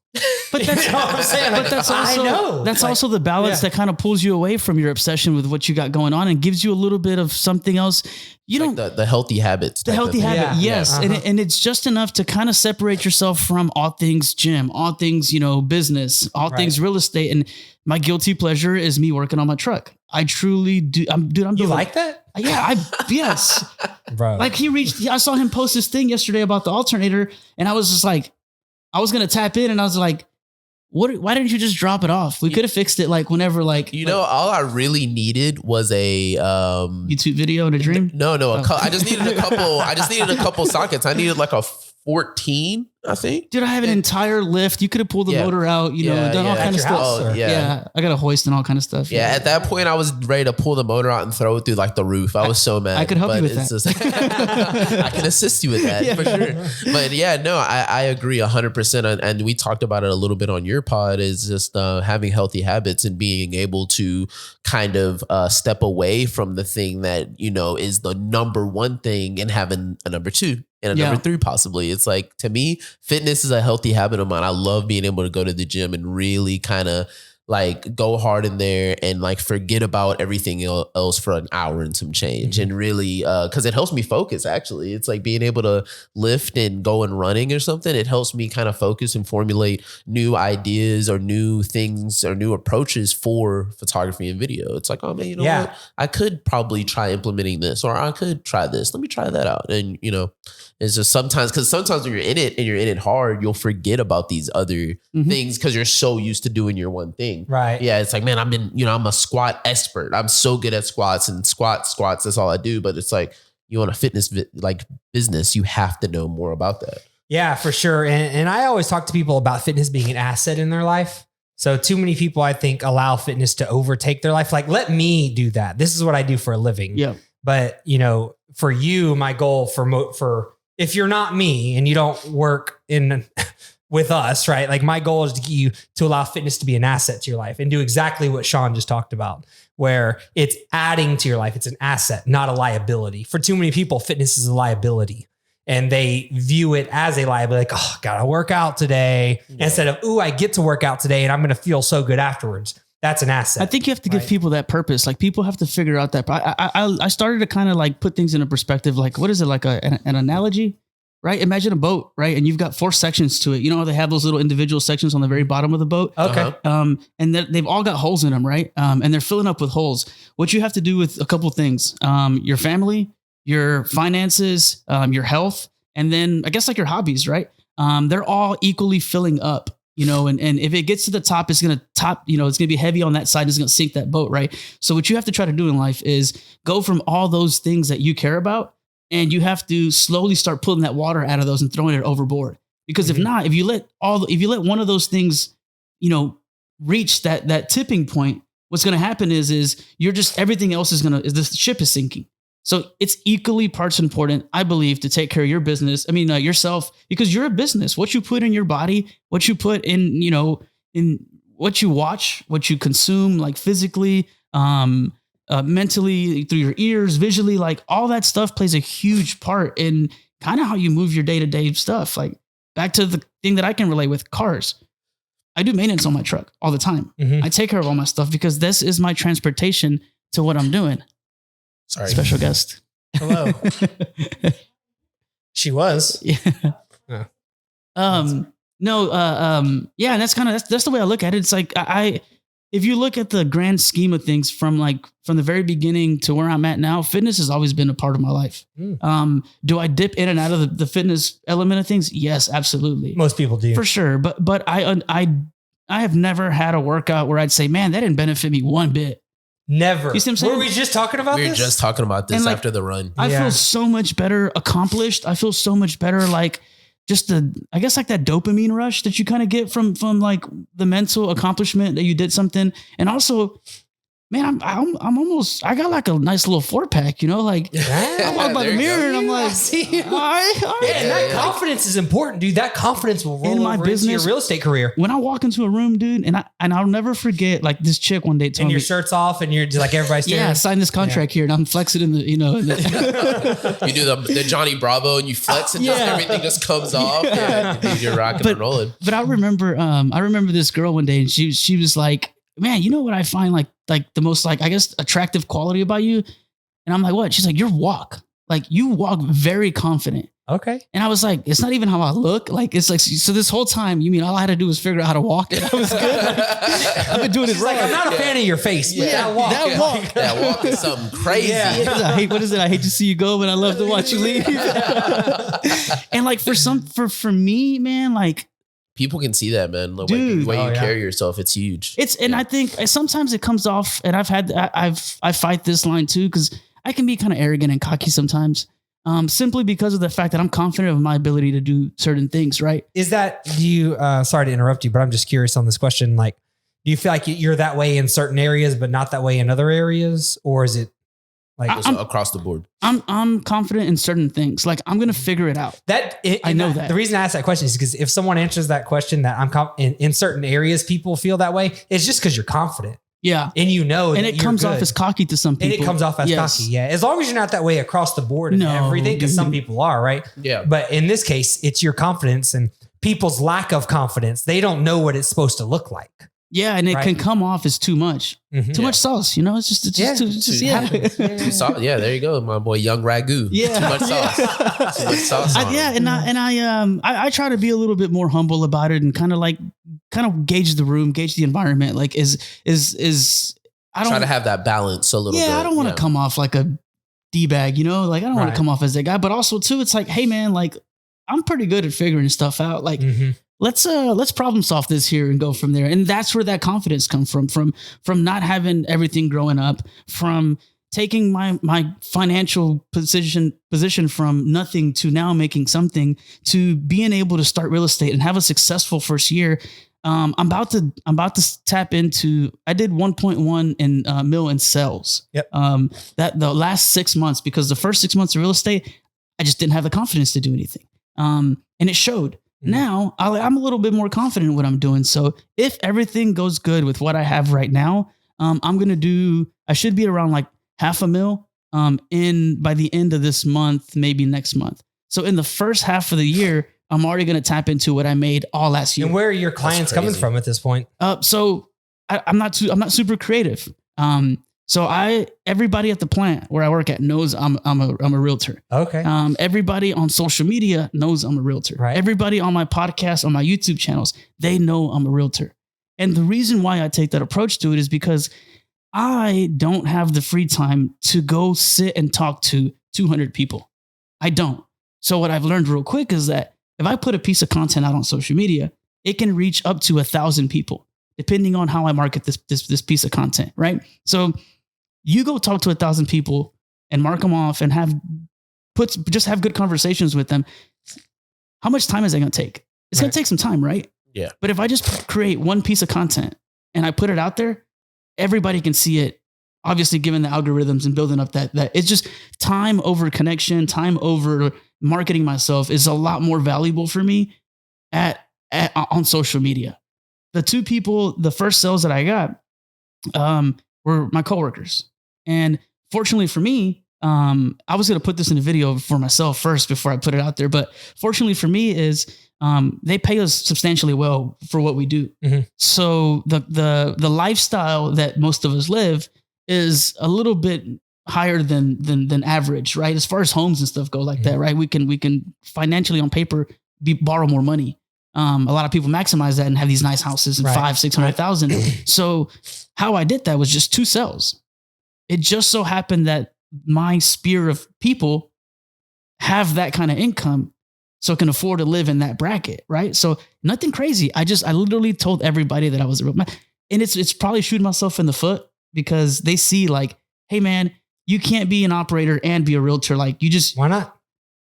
But that's what I'm saying. But that's also, I know. That's also the balance that kind of pulls you away from your obsession with what you got going on and gives you a little bit of something else. You don't the healthy habits. The healthy habit, yes. Yeah. And it's just enough to kind of separate yourself from all things gym, all things, business, all things real estate. And my guilty pleasure is me working on my truck. I truly do. I'm doing like that? Yeah, yes. Bro. Like I saw him post this thing yesterday about the alternator, and I was just like, I was going to tap in and I was like, why didn't you just drop it off? We could have fixed it like whenever, all I really needed was a YouTube video and a dream. No, I just needed a couple. I just needed a couple sockets. I needed like a 14, I think. Dude, I have an entire lift. You could have pulled the motor out, done all kind of stuff. Oh, yeah, I got a hoist and all kind of stuff. Yeah, at that point, I was ready to pull the motor out and throw it through like the roof. I was so mad. I could help you with that. I can assist you with that for sure. But yeah, no, I agree 100%. And we talked about it a little bit on your pod, is just having healthy habits and being able to kind of step away from the thing that, is the number one thing and having a number two. And a number three, possibly. It's like, to me, fitness is a healthy habit of mine. I love being able to go to the gym and really kind of like go hard in there and like forget about everything else for an hour and some change. And really, cause it helps me focus actually. It's like being able to lift and go and running or something. It helps me kind of focus and formulate new ideas or new things or new approaches for photography and video. It's like, oh man, you know what? I could probably try implementing this, or I could try this. Let me try that out. And you know, it's just sometimes when you're in it and you're in it hard, you'll forget about these other things because you're so used to doing your one thing. Right. Yeah. It's like, man, I'm a squat expert. I'm so good at squats and squats. That's all I do. But it's like, you want a fitness like business, you have to know more about that. Yeah, for sure. And I always talk to people about fitness being an asset in their life. So too many people, I think, allow fitness to overtake their life. Like, let me do that. This is what I do for a living. Yeah. But you know, for you, my goal for if you're not me and you don't work in with us, right? Like my goal is to get you to allow fitness to be an asset to your life and do exactly what Sean just talked about, where it's adding to your life. It's an asset, not a liability. For too many people, fitness is a liability and they view it as a liability. Like, oh, gotta work out today instead of, ooh, I get to work out today and I'm going to feel so good afterwards. That's an asset. I think you have to give people that purpose. Like people have to figure out that. I started to kind of like put things in a perspective. Like, what is it? Like an analogy? Right? Imagine a boat, right? And you've got 4 sections to it. You know how they have those little individual sections on the very bottom of the boat? Okay. And they've all got holes in them, right? And they're filling up with holes. What you have to do with a couple of things, your family, your finances, your health, and then I guess like your hobbies, right? They're all equally filling up, you know, and if it gets to the top, it's going to be heavy on that side. It's going to sink that boat, right? So what you have to try to do in life is go from all those things that you care about, and you have to slowly start pulling that water out of those and throwing it overboard. Because if not, if you let one of those things, you know, reach that tipping point, what's going to happen is you're just, everything else the ship is sinking. So it's equally parts important, I believe, to take care of your business. I mean, yourself, because you're a business. What you put in your body, what you put in, you know, in what you watch, what you consume, like physically, mentally, through your ears, visually, like all that stuff plays a huge part in kind of how you move your day-to-day stuff. Like back to the thing that I can relate with, cars. I do maintenance on my truck all the time. I take care of all my stuff because this is my transportation to what I'm doing. Sorry. Special guest. Hello. She was. Yeah. Oh. Yeah, and that's the way I look at it. It's like if you look at the grand scheme of things from the very beginning to where I'm at now, fitness has always been a part of my life. Do I dip in and out of the fitness element of things? Yes, absolutely. Most people do. For sure. But I have never had a workout where I'd say, man, that didn't benefit me one bit. Never. You see what I'm saying? Were we just talking about this? We were just talking about this like, after the run. I feel so much better accomplished. I feel so much better, like just I guess like that dopamine rush that you kind of get from like the mental accomplishment that you did something. And also, man, I'm almost, I got like a nice little 4-pack, you know, like I walk by the mirror and I'm like, all right. Yeah, and that confidence is important, dude. That confidence will roll over into your real estate career. When I walk into a room, dude, and I'll never forget, like this chick one day told me, and your shirt's off and you're just like everybody's staring. Yeah, sign this contract here, and I'm flexing in the, you know. You do the Johnny Bravo and you flex and just everything just comes off. Yeah, you're rocking and rolling. But I remember this girl one day, and she was like, man, you know what I find like the most, like, I guess, attractive quality about you? And I'm like, what? She's like, your walk. Like, you walk very confident. Okay. And I was like, it's not even how I look. Like, it's like, so this whole time, you mean all I had to do was figure out how to walk and I was good? Like, I've been doing it right. Like, I'm not a fan of your face. Yeah, that walk. That walk is something crazy. Yeah. What is it? I hate to see you go, but I love to watch you leave. And like for me, man, like, people can see that, man. The dude, way you carry yourself, it's huge. And I think sometimes it comes off, and I fight this line too, because I can be kind of arrogant and cocky sometimes, simply because of the fact that I'm confident of my ability to do certain things, right? Is that, sorry to interrupt you, but I'm just curious on this question. Like, do you feel like you're that way in certain areas, but not that way in other areas? Or is it like across the board? I'm confident in certain things. Like, I'm going to figure it out. I know that. The reason I ask that question is because if someone answers that question that I'm in certain areas, people feel that way, it's just because you're confident. Yeah. And you know, and it comes off as cocky to some people. And it comes off as cocky. Yeah. As long as you're not that way across the board and everything, because some people are, right? Yeah. But in this case, it's your confidence and people's lack of confidence. They don't know what it's supposed to look like. Yeah, and it can come off as too much. Too much sauce, it's just Too sauce. Yeah, there you go, my boy, young ragu. Yeah. Too much sauce. Too much sauce on it. I try to be a little bit more humble about it and kind of gauge the room, gauge the environment. Like is I don't try to have that balance a little bit. I don't want to come off like a D-bag, like I don't want to come off as that guy, but also too, it's like, hey man, like I'm pretty good at figuring stuff out. Like let's problem solve this here and go from there. And that's where that confidence comes from not having everything growing up, from taking my financial position from nothing to now making something, to being able to start real estate and have a successful first year. I'm about to tap into, I did 1.1 in mil in sales. Yep. That the last 6 months, because the first 6 months of real estate, I just didn't have the confidence to do anything. And it showed. Now I'm a little bit more confident in what I'm doing. So if everything goes good with what I have right now, I should be around like $500,000 by the end of this month, maybe next month. So in the first half of the year, I'm already going to tap into what I made all last year. And where are your clients coming from at this point? So I'm not super creative. So everybody at the plant where I work at knows I'm a realtor. Okay. Everybody on social media knows I'm a realtor. Right. Everybody on my podcast, on my YouTube channels, they know I'm a realtor. And the reason why I take that approach to it is because I don't have the free time to go sit and talk to 200 people. I don't. So what I've learned real quick is that if I put a piece of content out on social media, it can reach up to 1,000 people, depending on how I market this piece of content, right? So you go talk to 1,000 people and mark them off and have good conversations with them. How much time is that going to take? It's going to take some time, right? Yeah. But if I just create one piece of content and I put it out there, everybody can see it. Obviously, given the algorithms and building up that it's just time over connection, time over marketing myself is a lot more valuable for me on social media. The first sales that I got were my coworkers. And fortunately for me, I was going to put this in a video for myself first before I put it out there. But fortunately for me is they pay us substantially well for what we do. So the lifestyle that most of us live is a little bit higher than average, right? As far as homes and stuff go like that, right? We can financially on paper borrow more money. A lot of people maximize that and have these nice houses and 500,000-600,000. So how I did that was just 2 sales. It just so happened that my sphere of people have that kind of income, so can afford to live in that bracket, right? So nothing crazy. I literally told everybody that I was a real man. And it's probably shooting myself in the foot because they see like, hey man, you can't be an operator and be a realtor. Like why not?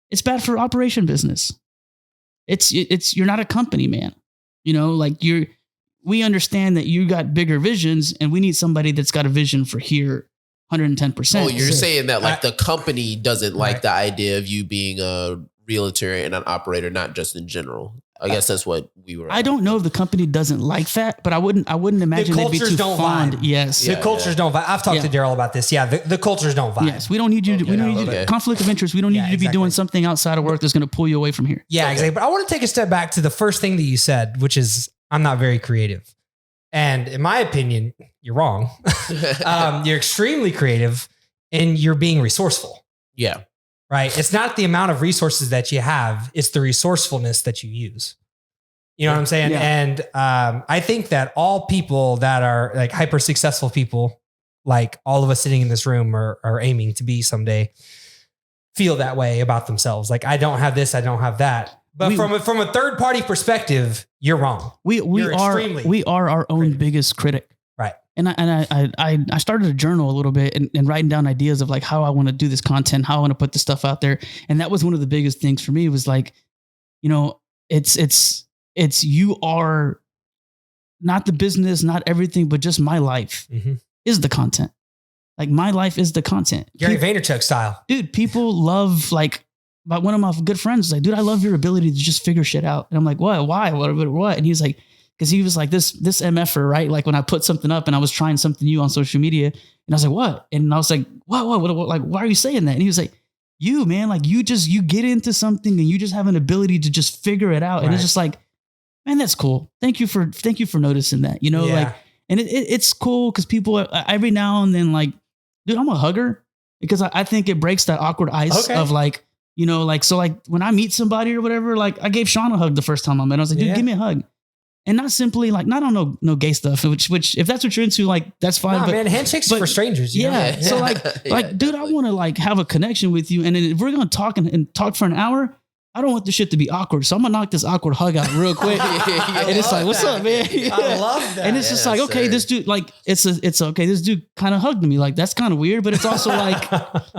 It's bad for operation business. You're not a company, man. We understand that you got bigger visions and we need somebody that's got a vision for here 110%. Oh, you're saying that like the company doesn't like the idea of you being a realtor and an operator, not just in general. I guess that's what we were. I don't know if the company doesn't like that, but I wouldn't imagine they'd be too fond. Vibe. Yes. The cultures don't vibe. I've talked to Daryl about this. Yeah. The cultures don't vibe. Yes. We don't need you to, conflict of interest. We don't need you to be doing something outside of work that's going to pull you away from here. Yeah, exactly. But I want to take a step back to the first thing that you said, which is I'm not very creative. And in my opinion, you're wrong. You're extremely creative and you're being resourceful. Yeah. Right. It's not the amount of resources that you have. It's the resourcefulness that you use. You know what I'm saying? Yeah. And I think that all people that are like hyper successful people, like all of us sitting in this room are aiming to be someday, feel that way about themselves. Like, I don't have this, I don't have that. But from a third party perspective, you're wrong. We are our own biggest critic. Right. And I started a journal a little bit and writing down ideas of like how I want to do this content, how I want to put this stuff out there. And that was one of the biggest things for me was like, it's you are not the business, not everything, but just my life is the content. Like my life is the content. Gary Vaynerchuk style. Dude, people love like one of my good friends was like, dude, I love your ability to just figure shit out. And I'm like, what? Why? What? And he was like, because he was like this MFer, right? Like when I put something up and I was trying something new on social media and I was like, what? And I was like, what? Like, why are you saying that? And he was like, you, man, like you get into something and you just have an ability to just figure it out. Right. And it's just like, man, that's cool. Thank you for noticing that, you know, like, and it's cool because people every now and then like, dude, I'm a hugger because I think it breaks that awkward ice of like, you know, like, so like when I meet somebody or whatever, like I gave Sean a hug the first time I met him. I was like, dude, give me a hug. And not simply like, not on no gay stuff, which if that's what you're into, like, that's fine. But man, handshakes for strangers. You know? So like, dude, I want to like have a connection with you. And then if we're going to talk and talk for an hour, I don't want the shit to be awkward. So I'm gonna knock this awkward hug out real quick. And it's like, what's up, man? I love that. And it's just like, okay, this dude, like, it's okay. This dude kind of hugged me. Like, that's kind of weird, but it's also like,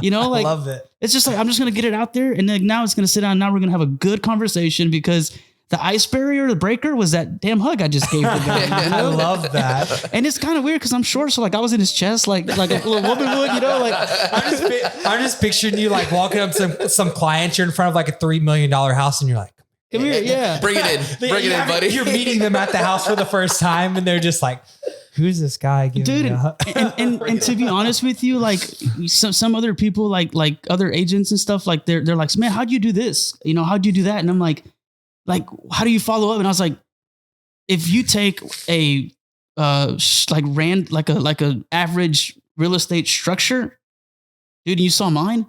you know, like, I love it. It's just like, I'm just going to get it out there. And then now it's going to sit down. Now we're going to have a good conversation because the ice barrier, the breaker was that damn hug I just gave the guy. You know? I love that. And it's kind of weird because I'm short. So like I was in his chest, like a little woman would, you know, like I'm just picturing you like walking up to some clients. You're in front of like a $3 million house and you're like, come here. Yeah. Bring it in, buddy. You're meeting them at the house for the first time and they're just like, who's this guy giving me a hug? And to be honest with you, like some other people, like other agents and stuff, like they're like, man, how'd you do this? You know, how'd you do that? And I'm like, how do you follow up? And I was like, if you take a like a average real estate structure, dude, and you saw mine,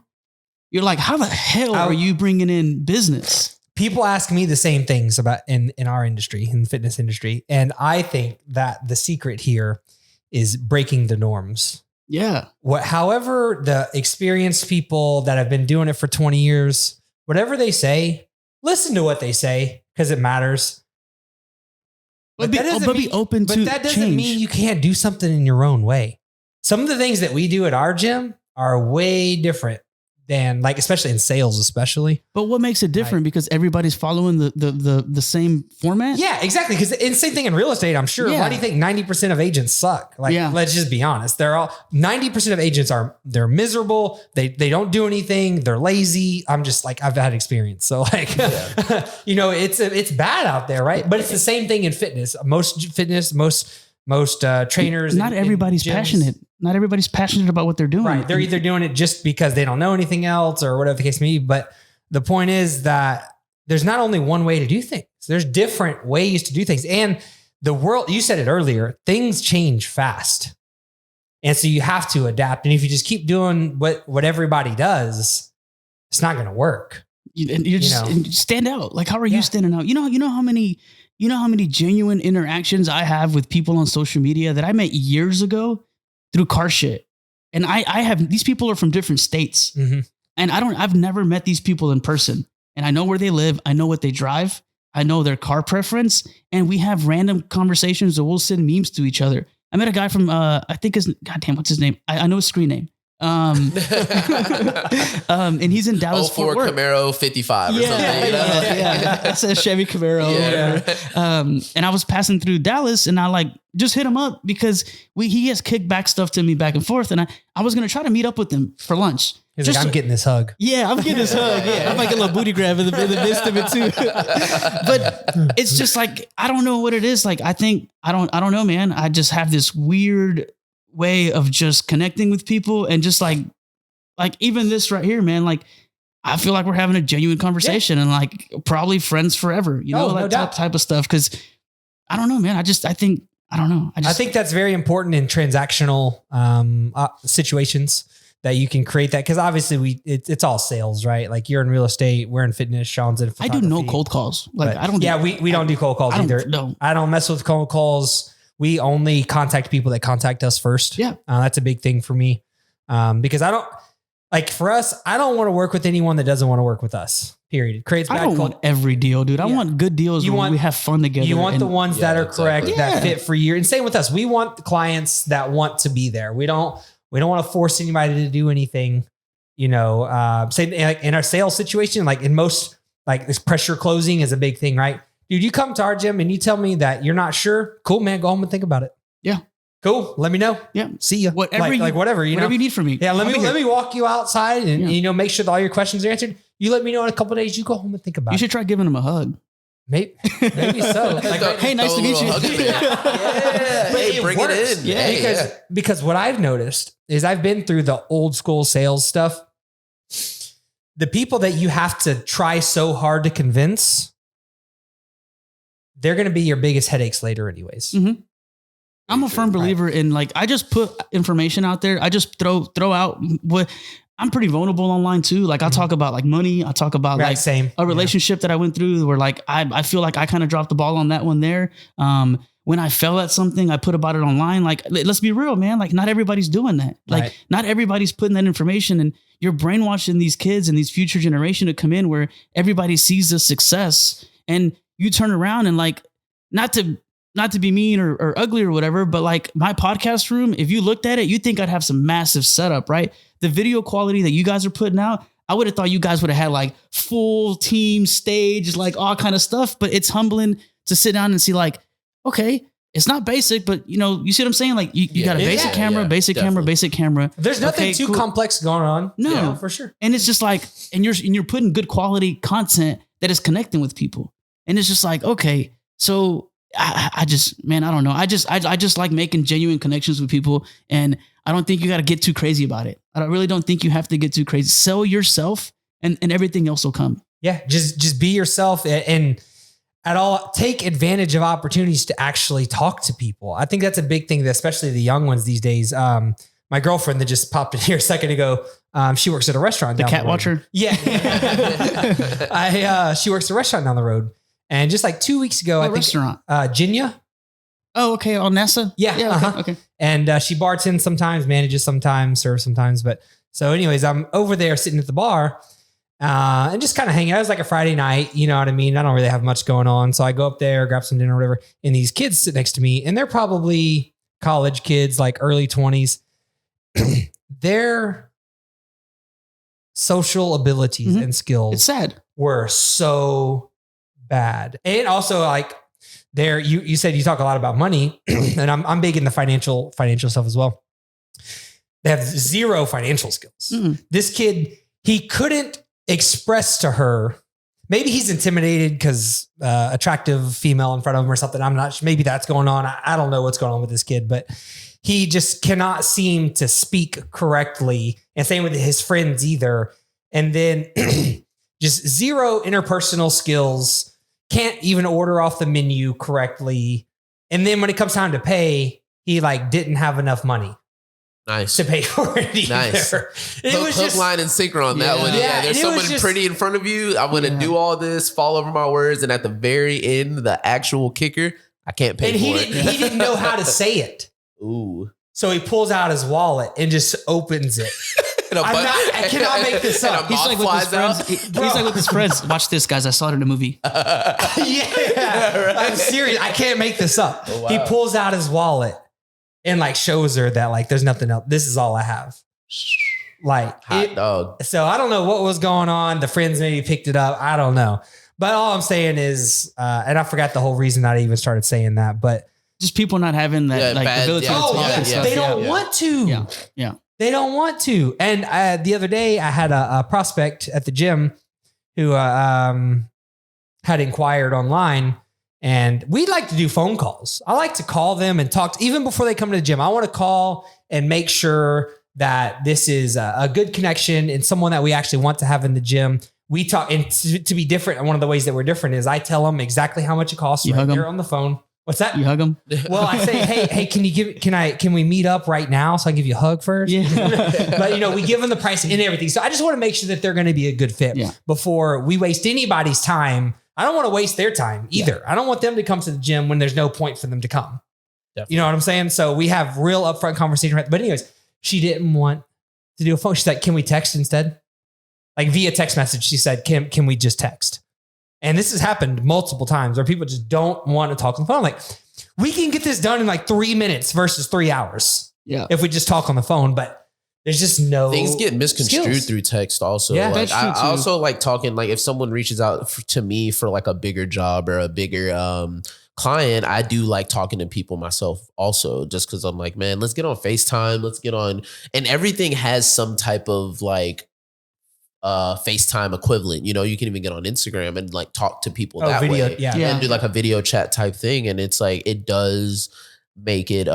you're like, how the hell are you bringing in business? People ask me the same things about in our industry, in the fitness industry. And I think that the secret here is breaking the norms. Yeah. However, the experienced people that have been doing it for 20 years, whatever they say, listen to what they say because it matters. But be open to that doesn't change. mean you can't do something in your own way. Some of the things that we do at our gym are way different than like, especially in sales, especially. But what makes it different? Because everybody's following the same format. Yeah, exactly. Because same thing in real estate, I'm sure. Yeah. Why do you think 90% of agents suck? Like, let's just be honest. 90% of agents they're miserable. They don't do anything. They're lazy. I'm just like, I've had experience. So like, you know, it's bad out there, right? But it's the same thing in fitness. Most trainers. Not everybody's passionate. Not everybody's passionate about what they're doing. Right. They're either doing it just because they don't know anything else or whatever the case may be. But the point is that there's not only one way to do things. There's different ways to do things. And the world, you said it earlier, things change fast. And so you have to adapt. And if you just keep doing what everybody does, it's not going to work. And you stand out. Like, how are you standing out? You know how many genuine interactions I have with people on social media that I met years ago through car shit. And I have, these people are from different states. Mm-hmm. And I've never met these people in person. And I know where they live. I know what they drive. I know their car preference. And we have random conversations or we'll send memes to each other. I met a guy from, I think what's his name? I know his screen name. And he's in Dallas, Fort Worth. Camaro 55 or something. Yeah. That's a Chevy Camaro. Yeah. And I was passing through Dallas and I like just hit him up because he has kickback stuff to me back and forth. And I was going to try to meet up with him for lunch. He's like, I'm getting this hug. Yeah, I'm getting this hug. Yeah, I might get a little booty grab in the midst of it too. But it's just like, I don't know what it is. Like, I don't know, man. I just have this weird way of just connecting with people and just like even this right here, man, like I feel like we're having a genuine conversation and like probably friends forever, you know, like type of stuff. Cause I don't know, man. I think that's very important in transactional situations that you can create that. Cause obviously it's all sales, right? Like you're in real estate, we're in fitness, Sean's in photography. I do no cold calls. Like I don't. Yeah, we don't do cold calls either. No. I don't mess with cold calls. We only contact people that contact us first. Yeah. That's a big thing for me. Because for us, I don't want to work with anyone that doesn't want to work with us. Period. It creates bad I don't want every deal, dude. I want good deals where we have fun together. You want the ones that are correct, that fit for you. And same with us. We want the clients that want to be there. We don't want to force anybody to do anything, say like in our sales situation, like in most, like this pressure closing is a big thing, right? Dude, you come to our gym and you tell me that you're not sure. Cool, man. Go home and think about it. Yeah. Cool. Let me know. Yeah. See you. Whatever you need from me. Yeah. Let me walk you outside and, make sure that all your questions are answered. You let me know in a couple of days. You go home and think about it. You should try giving him a hug. Maybe so. Like, hey, nice to meet you. Hey, bring it in. Yeah. Because what I've noticed is I've been through the old school sales stuff. The people that you have to try so hard to convince, they're going to be your biggest headaches later anyways. Mm-hmm. I'm a firm believer in like, I just put information out there. I just throw out what I'm pretty vulnerable online too. Like I talk about like money. I talk about like a relationship that I went through where like, I feel like I kind of dropped the ball on that one there. When I fell at something, I put about it online. Like, let's be real, man. Like not everybody's doing that. Like not everybody's putting that information, and you're brainwashing these kids and these future generation to come in where everybody sees the success, and you turn around and like, not to be mean or ugly or whatever, but like my podcast room, if you looked at it, you think I'd have some massive setup, right? The video quality that you guys are putting out, I would have thought you guys would have had like full team stage, like all kind of stuff, but it's humbling to sit down and see like, okay, it's not basic, but you know, you see what I'm saying? Like you got a basic camera, basic camera. There's nothing too complex going on. No, for sure. And it's just like, and you're putting good quality content that is connecting with people. And it's just like, okay, so I just, man, I don't know. I just like making genuine connections with people. And I don't think you got to get too crazy about it. I really don't think you have to get too crazy. Sell yourself and everything else will come. Yeah. Just be yourself and at all, take advantage of opportunities to actually talk to people. I think that's a big thing, especially the young ones these days. My girlfriend that just popped in here a second ago, she works at a restaurant. The cat watcher? Yeah. She works at a restaurant down the road. And just like 2 weeks ago, what restaurant? Jinya. Oh, okay. On NASA? Yeah. Okay. And she bartends sometimes, manages sometimes, serves sometimes. But so anyways, I'm over there sitting at the bar and just kind of hanging out. It was like a Friday night. You know what I mean? I don't really have much going on. So I go up there, grab some dinner or whatever. And these kids sit next to me and they're probably college kids, like early 20s. Their social abilities and skills it's sad. Were so bad. And also like there, you said you talk a lot about money and I'm big in the financial stuff as well. They have zero financial skills. This kid, he couldn't express to her, maybe he's intimidated because attractive female in front of him or something. I'm not sure. Maybe that's going on. I don't know what's going on with this kid, but he just cannot seem to speak correctly. And same with his friends either. And then just zero interpersonal skills, can't even order off the menu correctly. And then when it comes time to pay, he like didn't have enough money. Nice. To pay for it either. Nice. It was hook, just, line, and sinker on that one. Yeah, there's someone pretty in front of you. I'm going to do all this, fall over my words. And at the very end, the actual kicker, I can't pay for it. He didn't know how to say it. Ooh. So he pulls out his wallet and just opens it. I cannot make this up. He's like with his friends. He's like with his friends. Watch this, guys. I saw it in a movie. Right. I'm serious. I can't make this up. Oh, wow. He pulls out his wallet and like shows her that like there's nothing else. This is all I have. Like hot dog. So I don't know what was going on. The friends maybe picked it up. I don't know. But all I'm saying is, and I forgot the whole reason that I even started saying that, but just people not having that ability to talk and stuff. They don't want to. Yeah. They don't want to. And the other day I had a prospect at the gym who had inquired online, and we like to do phone calls. I like to call them and talk even before they come to the gym. I want to call and make sure that this is a good connection and someone that we actually want to have in the gym. We talk, and to be different. And one of the ways that we're different is I tell them exactly how much it costs right there on the phone. What's that? You hug them? Well, I say, hey, can we meet up right now? So I give you a hug first. Yeah. But we give them the price and everything. So I just want to make sure that they're going to be a good fit before we waste anybody's time. I don't want to waste their time either. I don't want them to come to the gym when there's no point for them to come. Definitely. You know what I'm saying? So we have real upfront conversation. But anyways, she didn't want to do a phone. She's like, can we text instead? Like via text message. She said, can we just text? And this has happened multiple times where people just don't want to talk on the phone. Like, we can get this done in like 3 minutes versus 3 hours. Yeah. If we just talk on the phone, but there's just no things get misconstrued skills through text also. Yeah, like, that's true I also like talking, like if someone reaches out to me for like a bigger job or a bigger client, I do like talking to people myself also, just because I'm like, man, let's get on FaceTime. Let's get on. And everything has some type of like FaceTime equivalent. You can even get on Instagram and like talk to people that way. Yeah. And do like a video chat type thing. And it's like, it does make it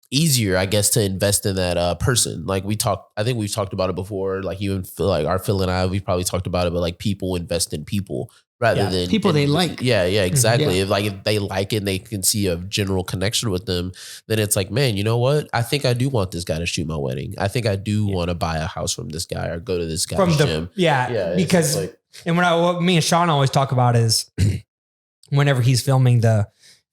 easier, I guess, to invest in that person. Like I think we've talked about it before. Like you and Phil, like our Phil and I, we've probably talked about it, but like people invest in people rather than people they like. Yeah, exactly. Yeah. If they like it and they can see a general connection with them, then it's like, man, you know what? I think I do want this guy to shoot my wedding. I think I do want to buy a house from this guy or go to this guy's gym. Because and what me and Sean always talk about is whenever he's filming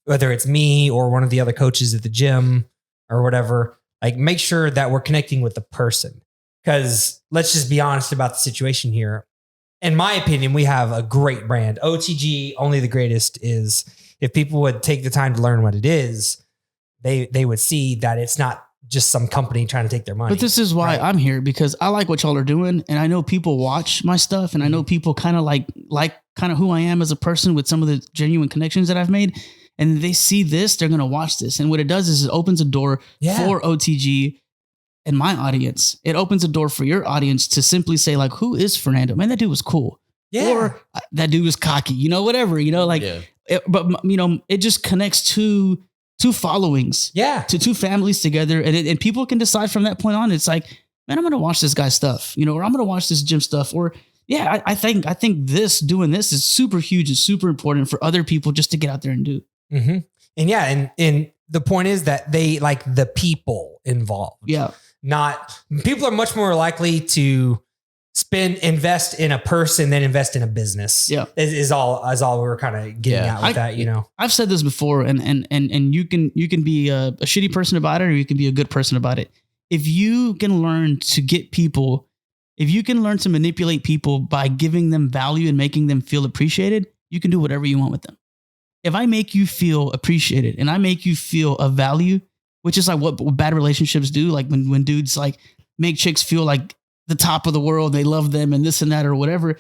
whether it's me or one of the other coaches at the gym or whatever, like make sure that we're connecting with the person. Because let's just be honest about the situation here. In my opinion, we have a great brand. OTG, only the greatest, is if people would take the time to learn what it is, they would see that it's not just some company trying to take their money. But this is why I'm here, because I like what y'all are doing. And I know people watch my stuff, and I know people kind of like kind of who I am as a person with some of the genuine connections that I've made. And they see this, they're going to watch this. And what it does is it opens a door for OTG and my audience. It opens a door for your audience to simply say, like, who is Fernando? Man, that dude was cool. Yeah. Or that dude was cocky, whatever, it just connects two followings. Yeah. To two families together. And people can decide from that point on. It's like, man, I'm going to watch this guy's stuff, or I'm going to watch this gym stuff, or I think doing this is super huge and super important for other people just to get out there and do. Mm-hmm. And the point is that they like the people involved. Yeah. People are much more likely to invest in a person than invest in a business. Yeah. Is all we're kind of getting at with that, I've said this before, and you can be a shitty person about it, or you can be a good person about it. If you can learn to get people, if you can learn to manipulate people by giving them value and making them feel appreciated, you can do whatever you want with them. If I make you feel appreciated and I make you feel of value, which is like what bad relationships do. Like when dudes like make chicks feel like the top of the world, they love them and this and that or whatever,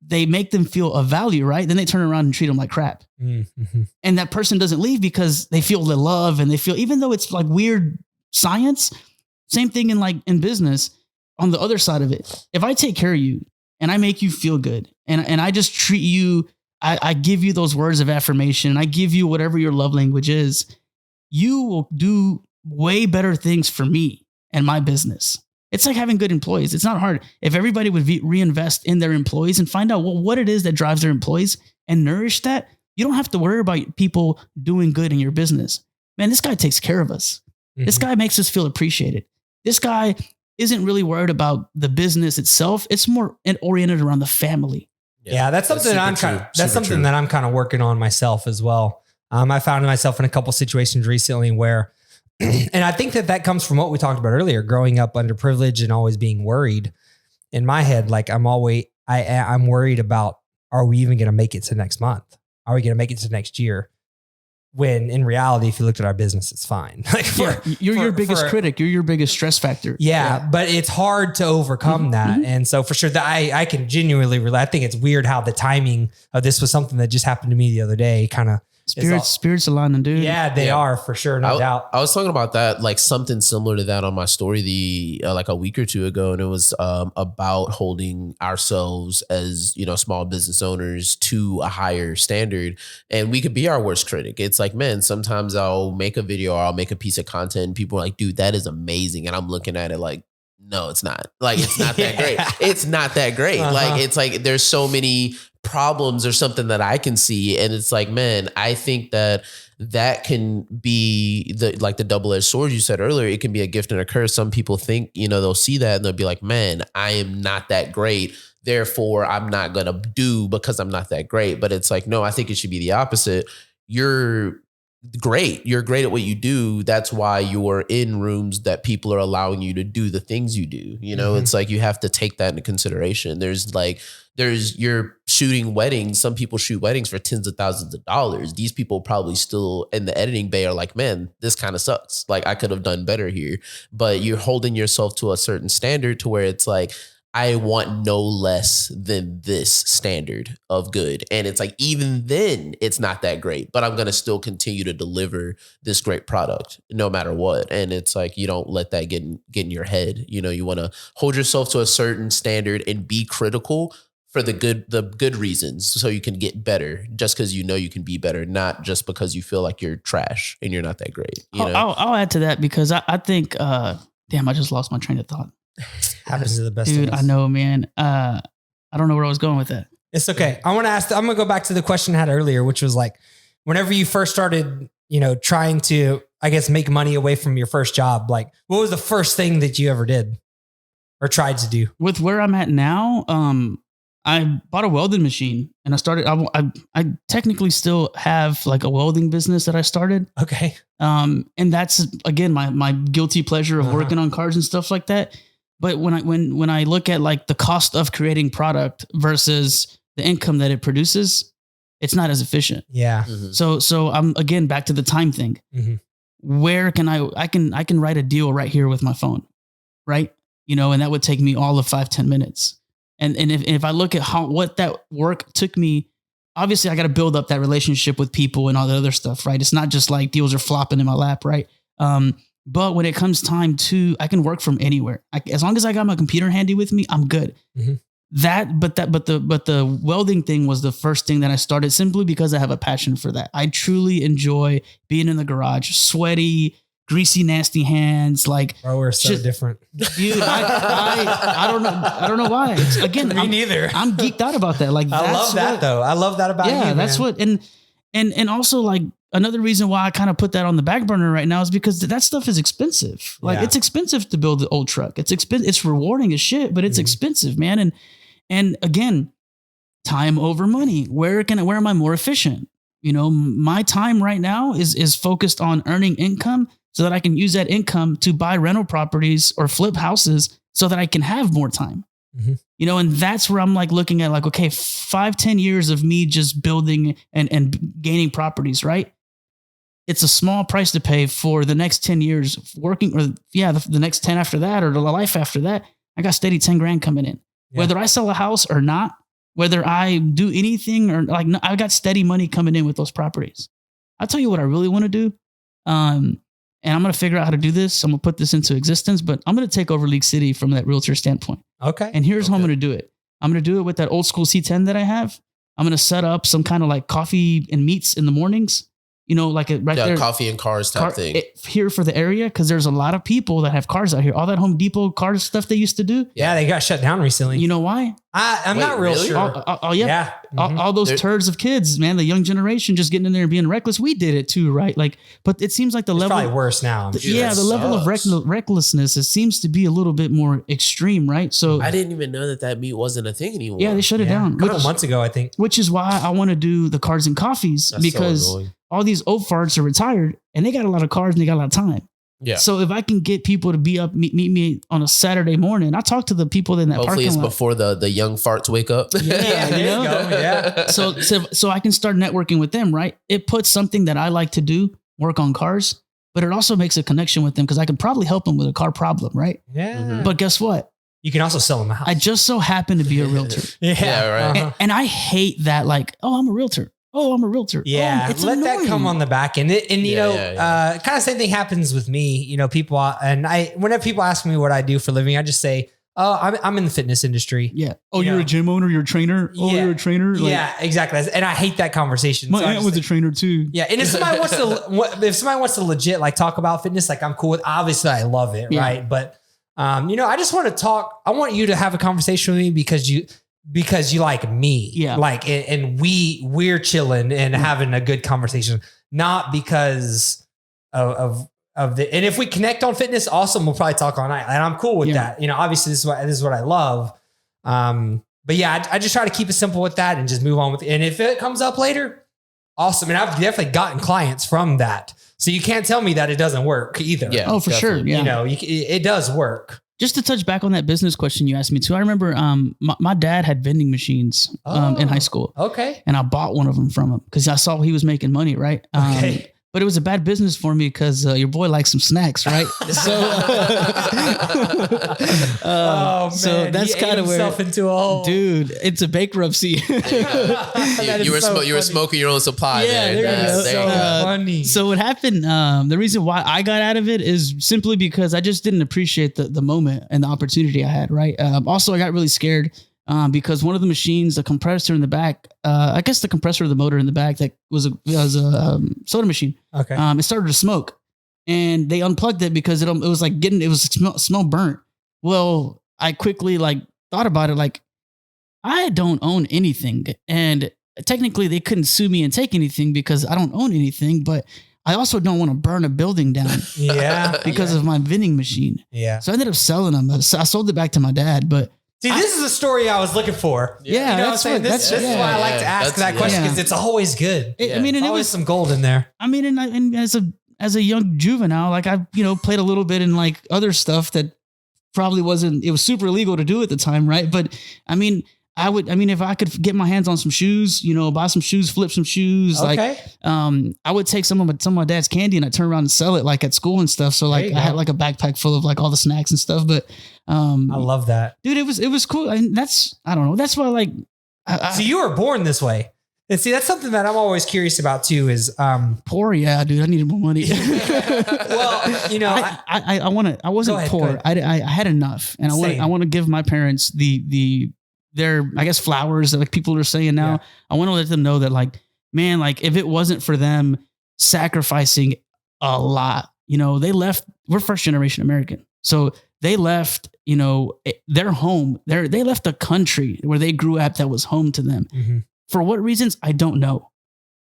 they make them feel of value, right? Then they turn around and treat them like crap. Mm-hmm. And that person doesn't leave because they feel the love, and they feel, even though it's like weird science, same thing in business. On the other side of it, if I take care of you and I make you feel good and I just treat you, I give you those words of affirmation, I give you whatever your love language is, you will do way better things for me and my business. It's like having good employees. It's not hard. If everybody would reinvest in their employees and find out what it is that drives their employees and nourish that, you don't have to worry about people doing good in your business. Man, this guy takes care of us. Mm-hmm. This guy makes us feel appreciated. This guy isn't really worried about the business itself. It's more oriented around the family. Yeah, that's something that I'm kind of working on myself as well. I found myself in a couple situations recently where, and I think that comes from what we talked about earlier, growing up underprivileged and always being worried. In my head, like I'm worried about, are we even going to make it to next month? Are we going to make it to next year? When in reality, if you looked at our business, it's fine. You're your biggest critic. You're your biggest stress factor. Yeah, but it's hard to overcome that. Mm-hmm. And so for sure, that I can genuinely relate. I think it's weird how the timing of this was something that just happened to me the other day. Kind of spirits aligning, dude. Yeah, they are for sure, no doubt. I was talking about that, like something similar to that on my story like a week or two ago, and it was about holding ourselves as small business owners to a higher standard, and we could be our worst critic. It's like, man, sometimes I'll make a video or I'll make a piece of content, and people are like, dude, that is amazing, and I'm looking at it like, no, it's not. Like, it's not that great. It's not that great. Uh-huh. Like, it's like there's so many problems or something that I can see. And it's like, man, I think that can be the double-edged sword you said earlier. It can be a gift and a curse. Some people think, they'll see that and they'll be like, man, I am not that great. Therefore, I'm not going to do because I'm not that great. But it's like, no, I think it should be the opposite. You're great. You're great at what you do. That's why you're in rooms that people are allowing you to do the things you do. Mm-hmm. It's like, you have to take that into consideration. You're shooting weddings. Some people shoot weddings for tens of thousands of dollars. These people probably still in the editing bay are like, man, this kind of sucks. Like, I could have done better here. But you're holding yourself to a certain standard to where it's like, I want no less than this standard of good. And it's like, even then it's not that great, but I'm going to still continue to deliver this great product no matter what. And it's like, you don't let that get in your head. You want to hold yourself to a certain standard and be critical for the good reasons, so you can get better just because you know you can be better, not just because you feel like you're trash and you're not that great. You know? I'll add to that because I think, damn, I just lost my train of thought. Happens to the best Dude, of us. I know, man. I don't know where I was going with that. It's okay. I'm going to go back to the question I had earlier, which was like, whenever you first started, trying to, I guess, make money away from your first job, like what was the first thing that you ever did or tried to do? With where I'm at now, I bought a welding machine and I started, I technically still have like a welding business that I started. Okay. And that's again, my guilty pleasure of working on cars and stuff like that. But when I look at like the cost of creating product versus the income that it produces, it's not as efficient. Yeah. Mm-hmm. So I'm again back to the time thing. Mm-hmm. Where can I can write a deal right here with my phone, right? And that would take me all of 5-10 minutes. And if I look at what that work took me, obviously I got to build up that relationship with people and all the other stuff, right? It's not just like deals are flopping in my lap, right? But when it comes time to, I can work from anywhere. As long as I got my computer handy with me, I'm good. Mm-hmm. But the welding thing was the first thing that I started simply because I have a passion for that. I truly enjoy being in the garage, sweaty, greasy, nasty hands. Like, bro, we're so different, dude. I don't know why. Again, me neither. I'm geeked out about that. Like, I love that though. I love that about you. Yeah, that's what. And also like another reason why I kind of put that on the back burner right now is because that stuff is expensive. Like it's expensive to build the old truck. It's rewarding as shit, but it's expensive, man. And again, time over money. Where am I more efficient? My time right now is focused on earning income so that I can use that income to buy rental properties or flip houses so that I can have more time. Mm-hmm. And that's where I'm like looking at like, okay, 5-10 years of me just building and gaining properties, right? It's a small price to pay for the next 10 years of working, or the next 10 after that, or the life after that. I got steady 10 grand coming in, whether I sell a house or not, whether I do anything or like, no, I got steady money coming in with those properties. I'll tell you what I really want to do. And I'm going to figure out how to do this. I'm going to put this into existence, but I'm going to take over League City from that realtor standpoint. Okay. And here's how I'm going to do it. I'm going to do it with that old school C10 that I have. I'm going to set up some kind of like coffee and meats in the mornings. Like there, coffee and cars type thing here for the area. Cause there's a lot of people that have cars out here. All that Home Depot car stuff they used to do. Yeah. They got shut down recently. You know why? I'm not real sure. Yeah. All those turds of kids, man, the young generation just getting in there and being reckless. We did it too, right? Like, but it seems like the level probably worse now. The level of recklessness, it seems to be a little bit more extreme, right? So I didn't even know that meat wasn't a thing anymore. Yeah, they shut it down. A couple months ago, I think. Which is why I want to do the cars and coffees. That's because so all these old farts are retired and they got a lot of cars and they got a lot of time. Yeah. So if I can get people to be up, meet me on a Saturday morning, I talk to the people in that hopefully parking lot. It's before the young farts wake up. Yeah, there you go. Yeah. So I can start networking with them, right? It puts something that I like to do, work on cars, but it also makes a connection with them because I can probably help them with a car problem, right? Yeah. Mm-hmm. But guess what? You can also sell them a house. I just so happen to be a realtor. Yeah, right. And I hate that, like, oh, I'm a realtor. Oh, I'm a realtor. Yeah, it's let annoying. That come on the back end. Kind of same thing happens with me. People, whenever people ask me what I do for a living, I just say, oh, I'm in the fitness industry. Yeah. Oh, you're a gym owner, you're a trainer. Oh, you're a trainer. Like, yeah, exactly. And I hate that conversation. My aunt was a trainer too. Yeah. And if somebody wants to legit like talk about fitness, like I'm cool with, obviously I love it. Yeah. Right. But, I just want to talk. I want you to have a conversation with me because you like me, yeah. Like, and we're chilling and having a good conversation, not because of the, and if we connect on fitness, awesome. We'll probably talk all night and I'm cool with that. Obviously this is what I love. But yeah, I just try to keep it simple with that and just move on with it. And if it comes up later, awesome. And I've definitely gotten clients from that. So you can't tell me that it doesn't work either. Yeah. Oh, for definitely. Sure. Yeah. It does work. Just to touch back on that business question you asked me too, I remember my dad had vending machines in high school. Okay. And I bought one of them from him because I saw he was making money, right? Okay. But it was a bad business for me because your boy likes some snacks, right? So, oh man, so that's kind of where into a hole. Dude, it's a bankruptcy. You were smoking your own supply. Yeah, there funny. So what happened? The reason why I got out of it is simply because I just didn't appreciate the moment and the opportunity I had. Right. Also, I got really scared because one of the machines, the compressor in the back, I guess the compressor of the motor in the back that was a soda machine. Okay. It started to smoke, and they unplugged it because it was like smell burnt. Well, I quickly like thought about it, like I don't own anything, and technically they couldn't sue me and take anything because I don't own anything, but I also don't want to burn a building down. Yeah. Because of my vending machine. Yeah. So I ended up selling them. I sold it back to my dad, but see, this is a story I was looking for. Yeah, you know what I'm saying? This is why I like to ask that question, because it's always good. I mean, and always it was some gold in there. I mean, and as a young juvenile, like I, played a little bit in like other stuff that probably wasn't. It was super illegal to do at the time, right? But I mean, if I could get my hands on some shoes, buy some shoes, flip some shoes, Okay. I would take some of my dad's candy and I'd turn around and sell it like at school and stuff. So like I had like a backpack full of like all the snacks and stuff. But I love that, dude. It was cool. And I don't know. That's why like. So you were born this way. And see, that's something that I'm always curious about too is poor. Yeah, dude. I needed more money. Well, I wasn't poor. I had enough. And I want to give my parents their, I guess, flowers that like people are saying now. Yeah. I want to let them know that like, man, like if it wasn't for them sacrificing a lot, they left, we're first generation American. So they left, their home, they left a country where they grew up that was home to them. Mm-hmm. For what reasons? I don't know.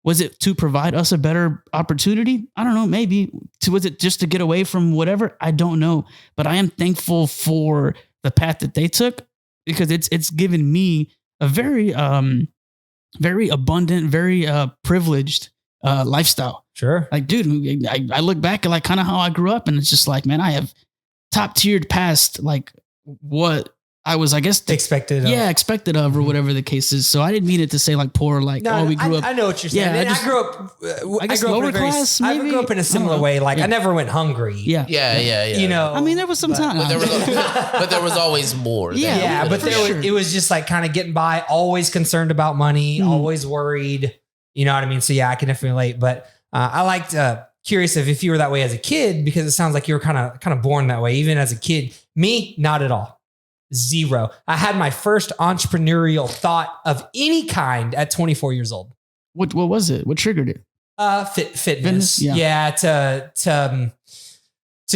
Was it to provide us a better opportunity? I don't know. Maybe. Was it just to get away from whatever? I don't know. But I am thankful for the path that they took, because it's given me a very, very abundant, very privileged lifestyle. Sure. Like, dude, I look back at like kind of how I grew up, and it's just like, man, I have top tiered past like what I was, I guess, expected of, or whatever the case is. So I didn't mean it to say like poor, like, we grew up. I know what you're saying. Yeah, I grew up. I guess lower class. I grew up in a similar way. Like I never went hungry. Yeah. I mean, there was some time, but there was always more. But it was just like kind of getting by. Always concerned about money. Always worried. You know what I mean? So yeah, I can definitely relate. But I liked curious if you were that way as a kid, because it sounds like you were kind of born that way. Even as a kid, me, not at all. Zero. I had my first entrepreneurial thought of any kind at 24 years old. What was it? What triggered it? Fitness. Yeah. To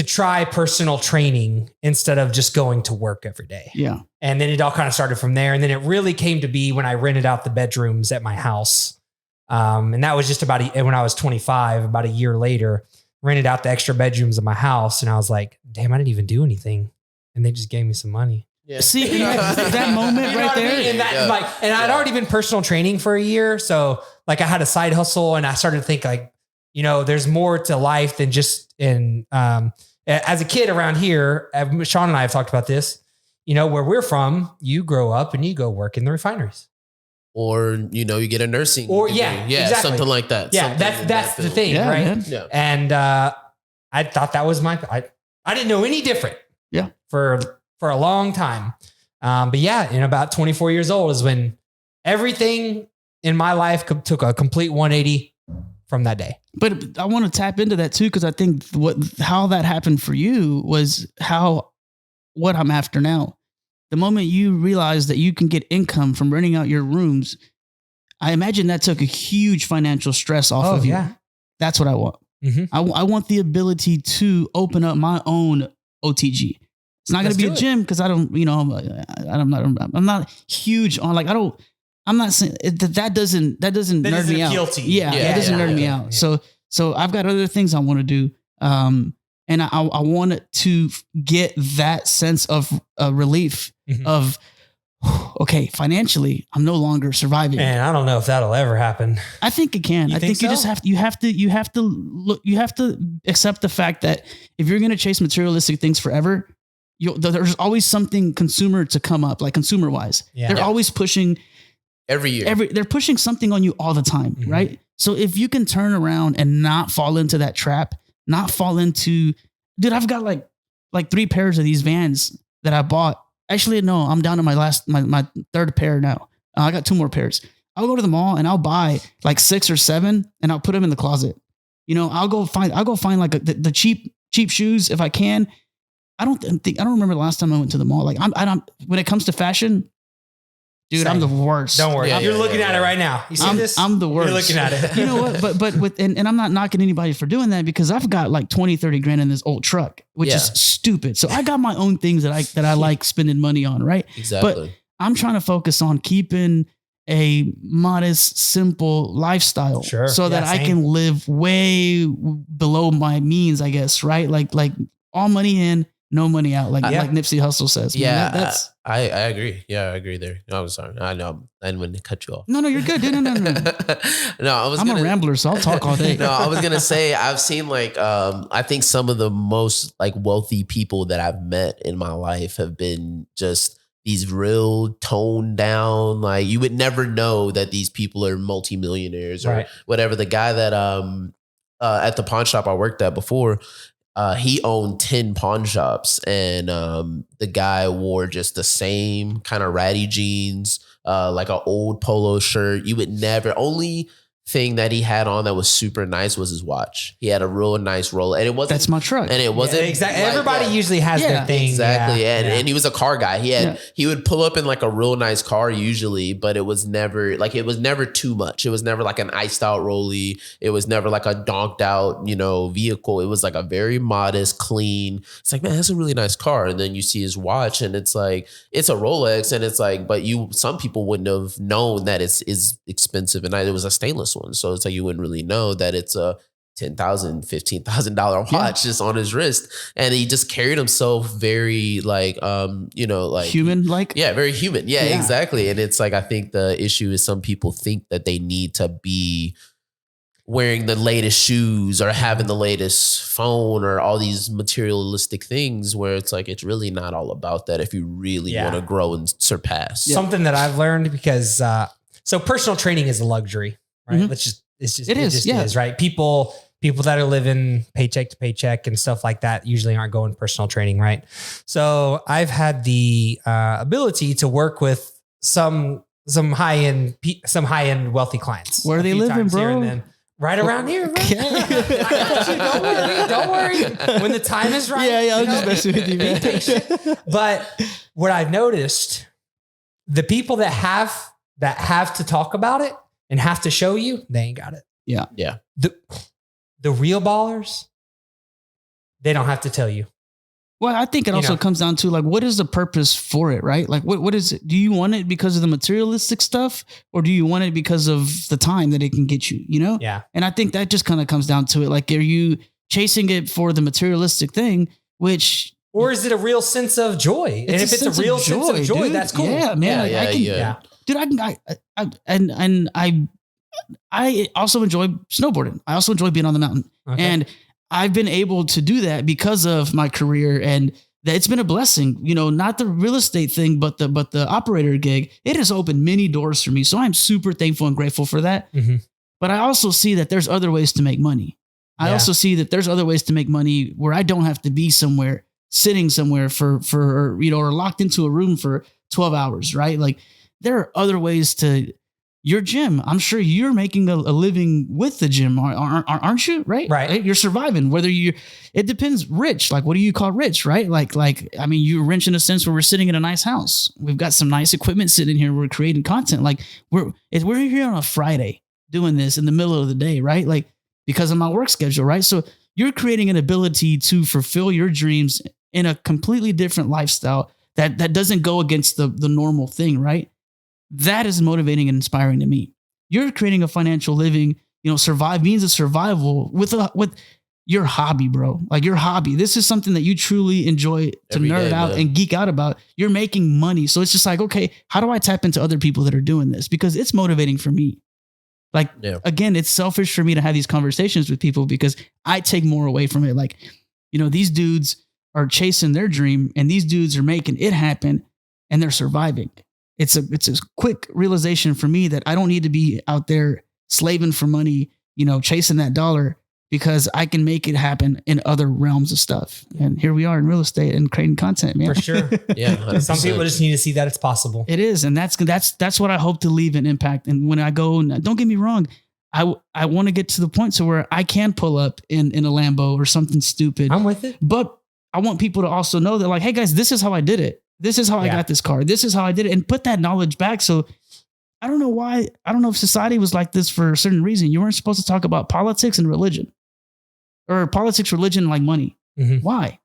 try personal training instead of just going to work every day. Yeah. And then it all kind of started from there. And then it really came to be when I rented out the bedrooms at my house. And that was just when I was 25, about a year later, rented out the extra bedrooms of my house. And I was like, damn, I didn't even do anything. And they just gave me some money. Yeah. See that moment right there. I mean? And I'd already been personal training for a year. So like I had a side hustle, and I started to think like, there's more to life than just as a kid around here, Sean and I have talked about this, where we're from, you grow up and you go work in the refineries. Or, you get a nursing degree. Exactly. Something like that. Yeah. That's the thing. Right. Man. Yeah. And, I thought that was I didn't know any different. Yeah. For a long time. But yeah, in about 24 years old is when everything in my life took a complete 180 from that day. But I want to tap into that too, because I think how that happened for you was what I'm after now. The moment you realize that you can get income from renting out your rooms, I imagine that took a huge financial stress off of you. Yeah. That's what I want. Mm-hmm. I want the ability to open up my own OTG. It's not going to be a gym, because I don't, I'm not huge on I'm not saying that doesn't nerd me out. Guilty. Yeah. It doesn't nerd me out. Yeah. So I've got other things I want to do. And I want to get that sense of relief of, okay, financially, I'm no longer surviving. Man, I don't know if that'll ever happen. I think it can. I think you just have to accept the fact that if you're going to chase materialistic things forever, there's always something consumer to come up, like consumer wise. Yeah. They're always pushing every year. They're pushing something on you all the time, right? So if you can turn around and not fall into that trap, not fall into, dude, I've got like 3 pairs of these Vans that I bought. Actually, no, I'm down to my third pair now. I got 2 more pairs. I'll go to the mall and I'll buy like 6 or 7 and I'll put them in the closet. I'll go find like the cheap shoes if I can. I don't remember the last time I went to the mall. Like I don't, when it comes to fashion, Dude, Same. I'm the worst. Don't worry. Yeah, You're yeah, looking yeah, at yeah. it right now. You see this? I'm the worst. You're looking at it. You know what? But with, and I'm not knocking anybody for doing that because I've got like 20, 30 grand in this old truck, which is stupid. So I got my own things that I like spending money on. Right. Exactly. But I'm trying to focus on keeping a modest, simple lifestyle so that I can live way below my means, I guess. Right. Like all money in, no money out. Like Nipsey Hussle says. Yeah. Man, that's, I agree. Yeah, I agree there. I was sorry. I know. I didn't want to cut you off. No, you're good. Dude. No. I'm a rambler, so I'll talk all day. No, I was gonna say I've seen like I think some of the most like wealthy people that I've met in my life have been just these real toned down. Like you would never know that these people are multimillionaires or whatever. The guy that at the pawn shop I worked at before. He owned 10 pawn shops and the guy wore just the same kind of ratty jeans, like an old polo shirt. You would never, only thing that he had on that was super nice was his watch. He had a real nice Rolex, and it wasn't. That's my truck. And it wasn't exactly. Everybody usually has their thing. Exactly. And he was a car guy. He would pull up in like a real nice car usually, but it was never too much. It was never like an iced out Rollie. It was never like a donked out, vehicle. It was like a very modest, clean. It's like, man, that's a really nice car. And then you see his watch and it's like, it's a Rolex. And it's like, but some people wouldn't have known that it's expensive. And it was a stainless one. So it's like, you wouldn't really know that it's a $10,000, $15,000 watch just on his wrist. And he just carried himself very like, like human, like, yeah, very human. Yeah, exactly. And it's like, I think the issue is some people think that they need to be wearing the latest shoes or having the latest phone or all these materialistic things where it's like, it's really not all about that if you really want to grow and surpass. Something that I've learned because, so personal training is a luxury, right? Mm-hmm. It is, right? People that are living paycheck to paycheck and stuff like that usually aren't going personal training, right? So I've had the ability to work with some high end wealthy clients. Where are they living, bro? Right around here, bro. Don't worry. When the time is right. Yeah, I'm just messing with you, man. But what I've noticed, the people that have to talk about it and have to show you, they ain't got it. Yeah. Yeah. The real ballers, they don't have to tell you. Well, I think it also comes down to like, what is the purpose for it, right? Like, what is it? Do you want it because of the materialistic stuff or do you want it because of the time that it can get you, Yeah. And I think that just kind of comes down to it. Like, are you chasing it for the materialistic thing, or is it a real sense of joy? And if it's a real sense of joy, dude, that's cool. Yeah, man. Dude, I also enjoy snowboarding. I also enjoy being on the mountain. Okay. And I've been able to do that because of my career and that it's been a blessing, not the real estate thing, but the operator gig. It has opened many doors for me. So I'm super thankful and grateful for that. Mm-hmm. But I also see that there's other ways to make money. I also see that there's other ways to make money where I don't have to be sitting somewhere for or locked into a room for 12 hours, right? Like there are other ways to your gym. I'm sure you're making a living with the gym, aren't you? Right. You're surviving, it depends. Rich. Like, what do you call rich? Right. Like, I mean, you're rich in a sense where we're sitting in a nice house. We've got some nice equipment sitting here. We're creating content. Like we're here on a Friday doing this in the middle of the day. Right. Like because of my work schedule. Right. So you're creating an ability to fulfill your dreams in a completely different lifestyle that doesn't go against the normal thing. Right. That is motivating and inspiring to me. You're creating a financial living, means of survival with your hobby, bro. Like your hobby. This is something that you truly enjoy to every nerd day, out and geek out about. You're making money. So it's just like, okay, how do I tap into other people that are doing this? Because it's motivating for me. Like, again, it's selfish for me to have these conversations with people because I take more away from it. Like, these dudes are chasing their dream and these dudes are making it happen and they're surviving. It's a quick realization for me that I don't need to be out there slaving for money, chasing that dollar because I can make it happen in other realms of stuff. And here we are in real estate and creating content, man. For sure. Yeah. 100%. Some people just need to see that it's possible. It is. And that's what I hope to leave an impact. And when I go, don't get me wrong, I want to get to the point to where I can pull up in a Lambo or something stupid. I'm with it. But I want people to also know that like, hey guys, this is how I did it. This is how I got this car. This is how I did it. And put that knowledge back. So I don't know why. I don't know if society was like this for a certain reason. You weren't supposed to talk about politics and religion, or politics, religion, and like money. Mm-hmm. Why?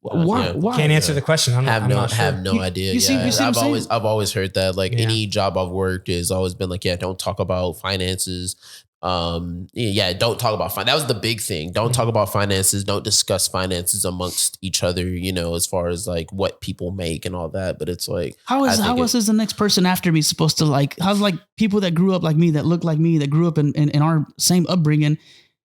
Why? Why? Can't answer the question. I have no idea. You see I've always heard that. Like any job I've worked has always been like, don't talk about finances. Don't talk about finance. That was the big thing. Don't talk about finances. Don't discuss finances amongst each other, as far as like what people make and all that. But it's like, how is the next person after me supposed to like, how's like people that grew up like me, that look like me, that grew up in our same upbringing,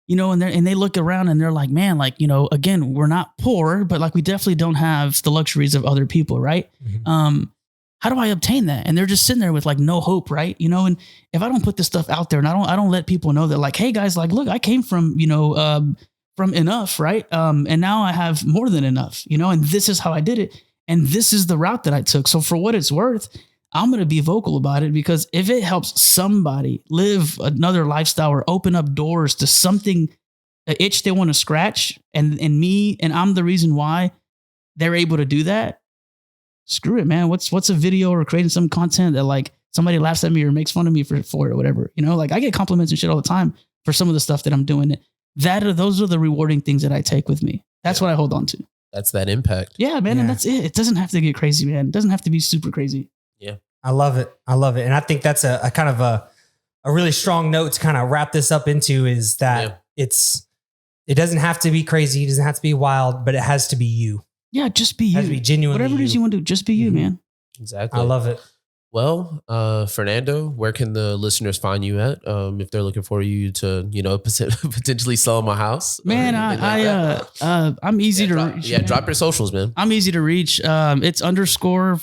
and they look around and they're like, man, like, again, we're not poor, but like we definitely don't have the luxuries of other people. Right. Mm-hmm. How do I obtain that? And they're just sitting there with like no hope, right? And if I don't put this stuff out there and I don't let people know that like, hey guys, like, look, I came from, from enough, right? And now I have more than enough, and this is how I did it. And this is the route that I took. So for what it's worth, I'm going to be vocal about it, because if it helps somebody live another lifestyle or open up doors to something, an itch they want to scratch, and I'm the reason why they're able to do that. Screw it, man. What's a video or creating some content that like somebody laughs at me or makes fun of me for it or whatever, like I get compliments and shit all the time for some of the stuff that I'm doing. Those are the rewarding things that I take with me. That's what I hold on to. That's that impact. Yeah, man. Yeah. And that's it. It doesn't have to get crazy, man. It doesn't have to be super crazy. Yeah. I love it. And I think that's a kind of a really strong note to kind of wrap this up into, is that it doesn't have to be crazy. It doesn't have to be wild, but it has to be you. Yeah, just be you. It has to be genuinely whatever it is you want to do, just be you, man. Exactly. I love it. Well, Fernando, where can the listeners find you at if they're looking for you to, potentially sell them a house? Man, I'm easy to reach. Yeah, drop your socials, man. I'm easy to reach. It's _Fernando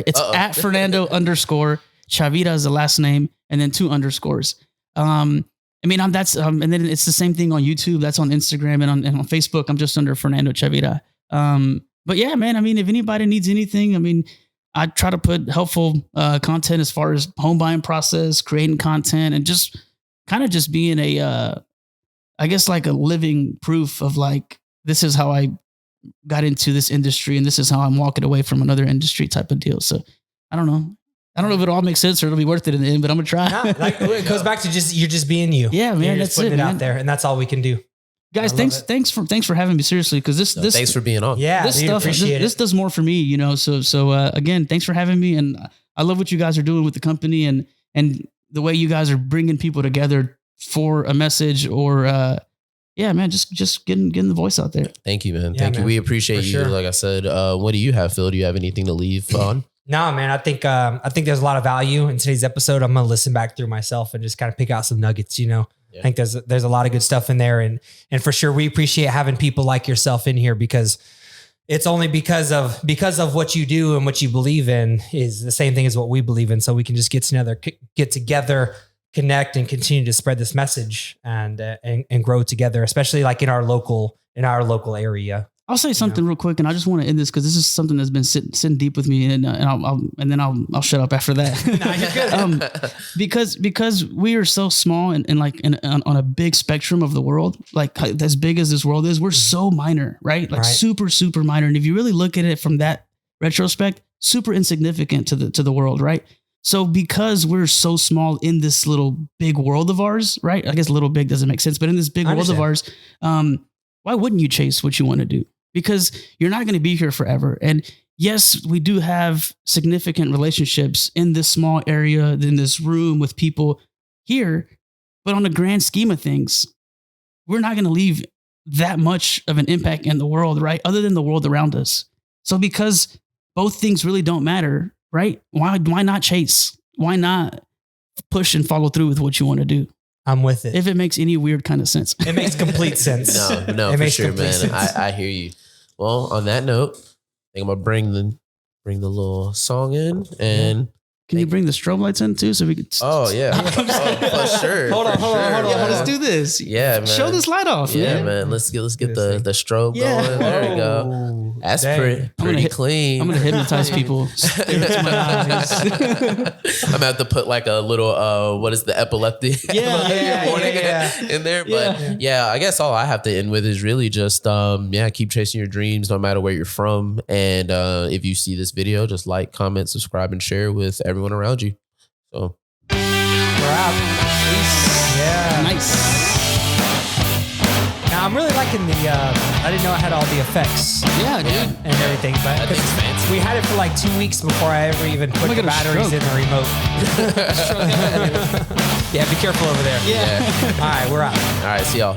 It's at Fernando _Chavira is the last name, and then 2 underscores. And then it's the same thing on YouTube. That's on Instagram and on Facebook. I'm just under Fernando Chavira. But yeah, man, if anybody needs anything, I try to put helpful content as far as home buying process, creating content, and just kind of just being I guess like a living proof of like, this is how I got into this industry and this is how I'm walking away from another industry type of deal. So I don't know if it all makes sense or it'll be worth it in the end, but I'm gonna try. It goes back to you're just being you. Yeah, man, you're that's just putting it out there, and that's all we can do. Guys, thanks for having me, seriously, because this thanks for being on. Yeah, this stuff this does more for me, So again, thanks for having me, and I love what you guys are doing with the company and the way you guys are bringing people together for a message or man, just getting the voice out there. Thank you, man. Thank you. We appreciate you. Sure. Like I said, what do you have, Phil? Do you have anything to leave on? No, man. I think there's a lot of value in today's episode. I'm gonna listen back through myself and just kind of pick out some nuggets. I think there's a lot of good stuff in there, and for sure we appreciate having people like yourself in here, because it's only because of what you do and what you believe in is the same thing as what we believe in. So we can just get together, connect, and continue to spread this message and grow together, especially like in our local area. I'll say something real quick, and I just want to end this because this is something that's been sitting deep with me, and I'll shut up after that. Because we are so small and on a big spectrum of the world, like as big as this world is, we're so minor, right? Like super, super minor. And if you really look at it from that retrospect, super insignificant to the world, right? So because we're so small in this little big world of ours, right? I guess little big doesn't make sense, but in this big world of ours, why wouldn't you chase what you want to do? Because you're not going to be here forever. And yes, we do have significant relationships in this small area, in this room with people here, but on the grand scheme of things, we're not going to leave that much of an impact in the world, right? Other than the world around us. So because both things really don't matter, right? Why not chase? Why not push and follow through with what you want to do? I'm with it. If it makes any weird kind of sense. It makes complete sense. No, for sure, man. I hear you. Well, on that note, I think I'm gonna bring the little song in, and can you bring the strobe lights in too, so we could? Oh yeah, for sure. Hold on. Let's do this. Yeah, man. Show this light off. Yeah, man. Let's get the strobe going. There we go. That's Dang. pretty clean. I'm gonna hypnotize people. Stare into my eyes. I'm gonna have to put like a little what is the epilepsy warning in there. But yeah, I guess all I have to end with is really just keep chasing your dreams no matter where you're from. And if you see this video, just like, comment, subscribe, and share with everyone around you. So we're out. Peace. Yeah. Nice. Now I'm really liking the. I didn't know I had all the effects. Yeah, dude. And everything, but I think it's fancy. we had it for like 2 weeks before I ever even put the batteries in the remote. Yeah, be careful over there. Yeah. All right, we're out. All right, see y'all.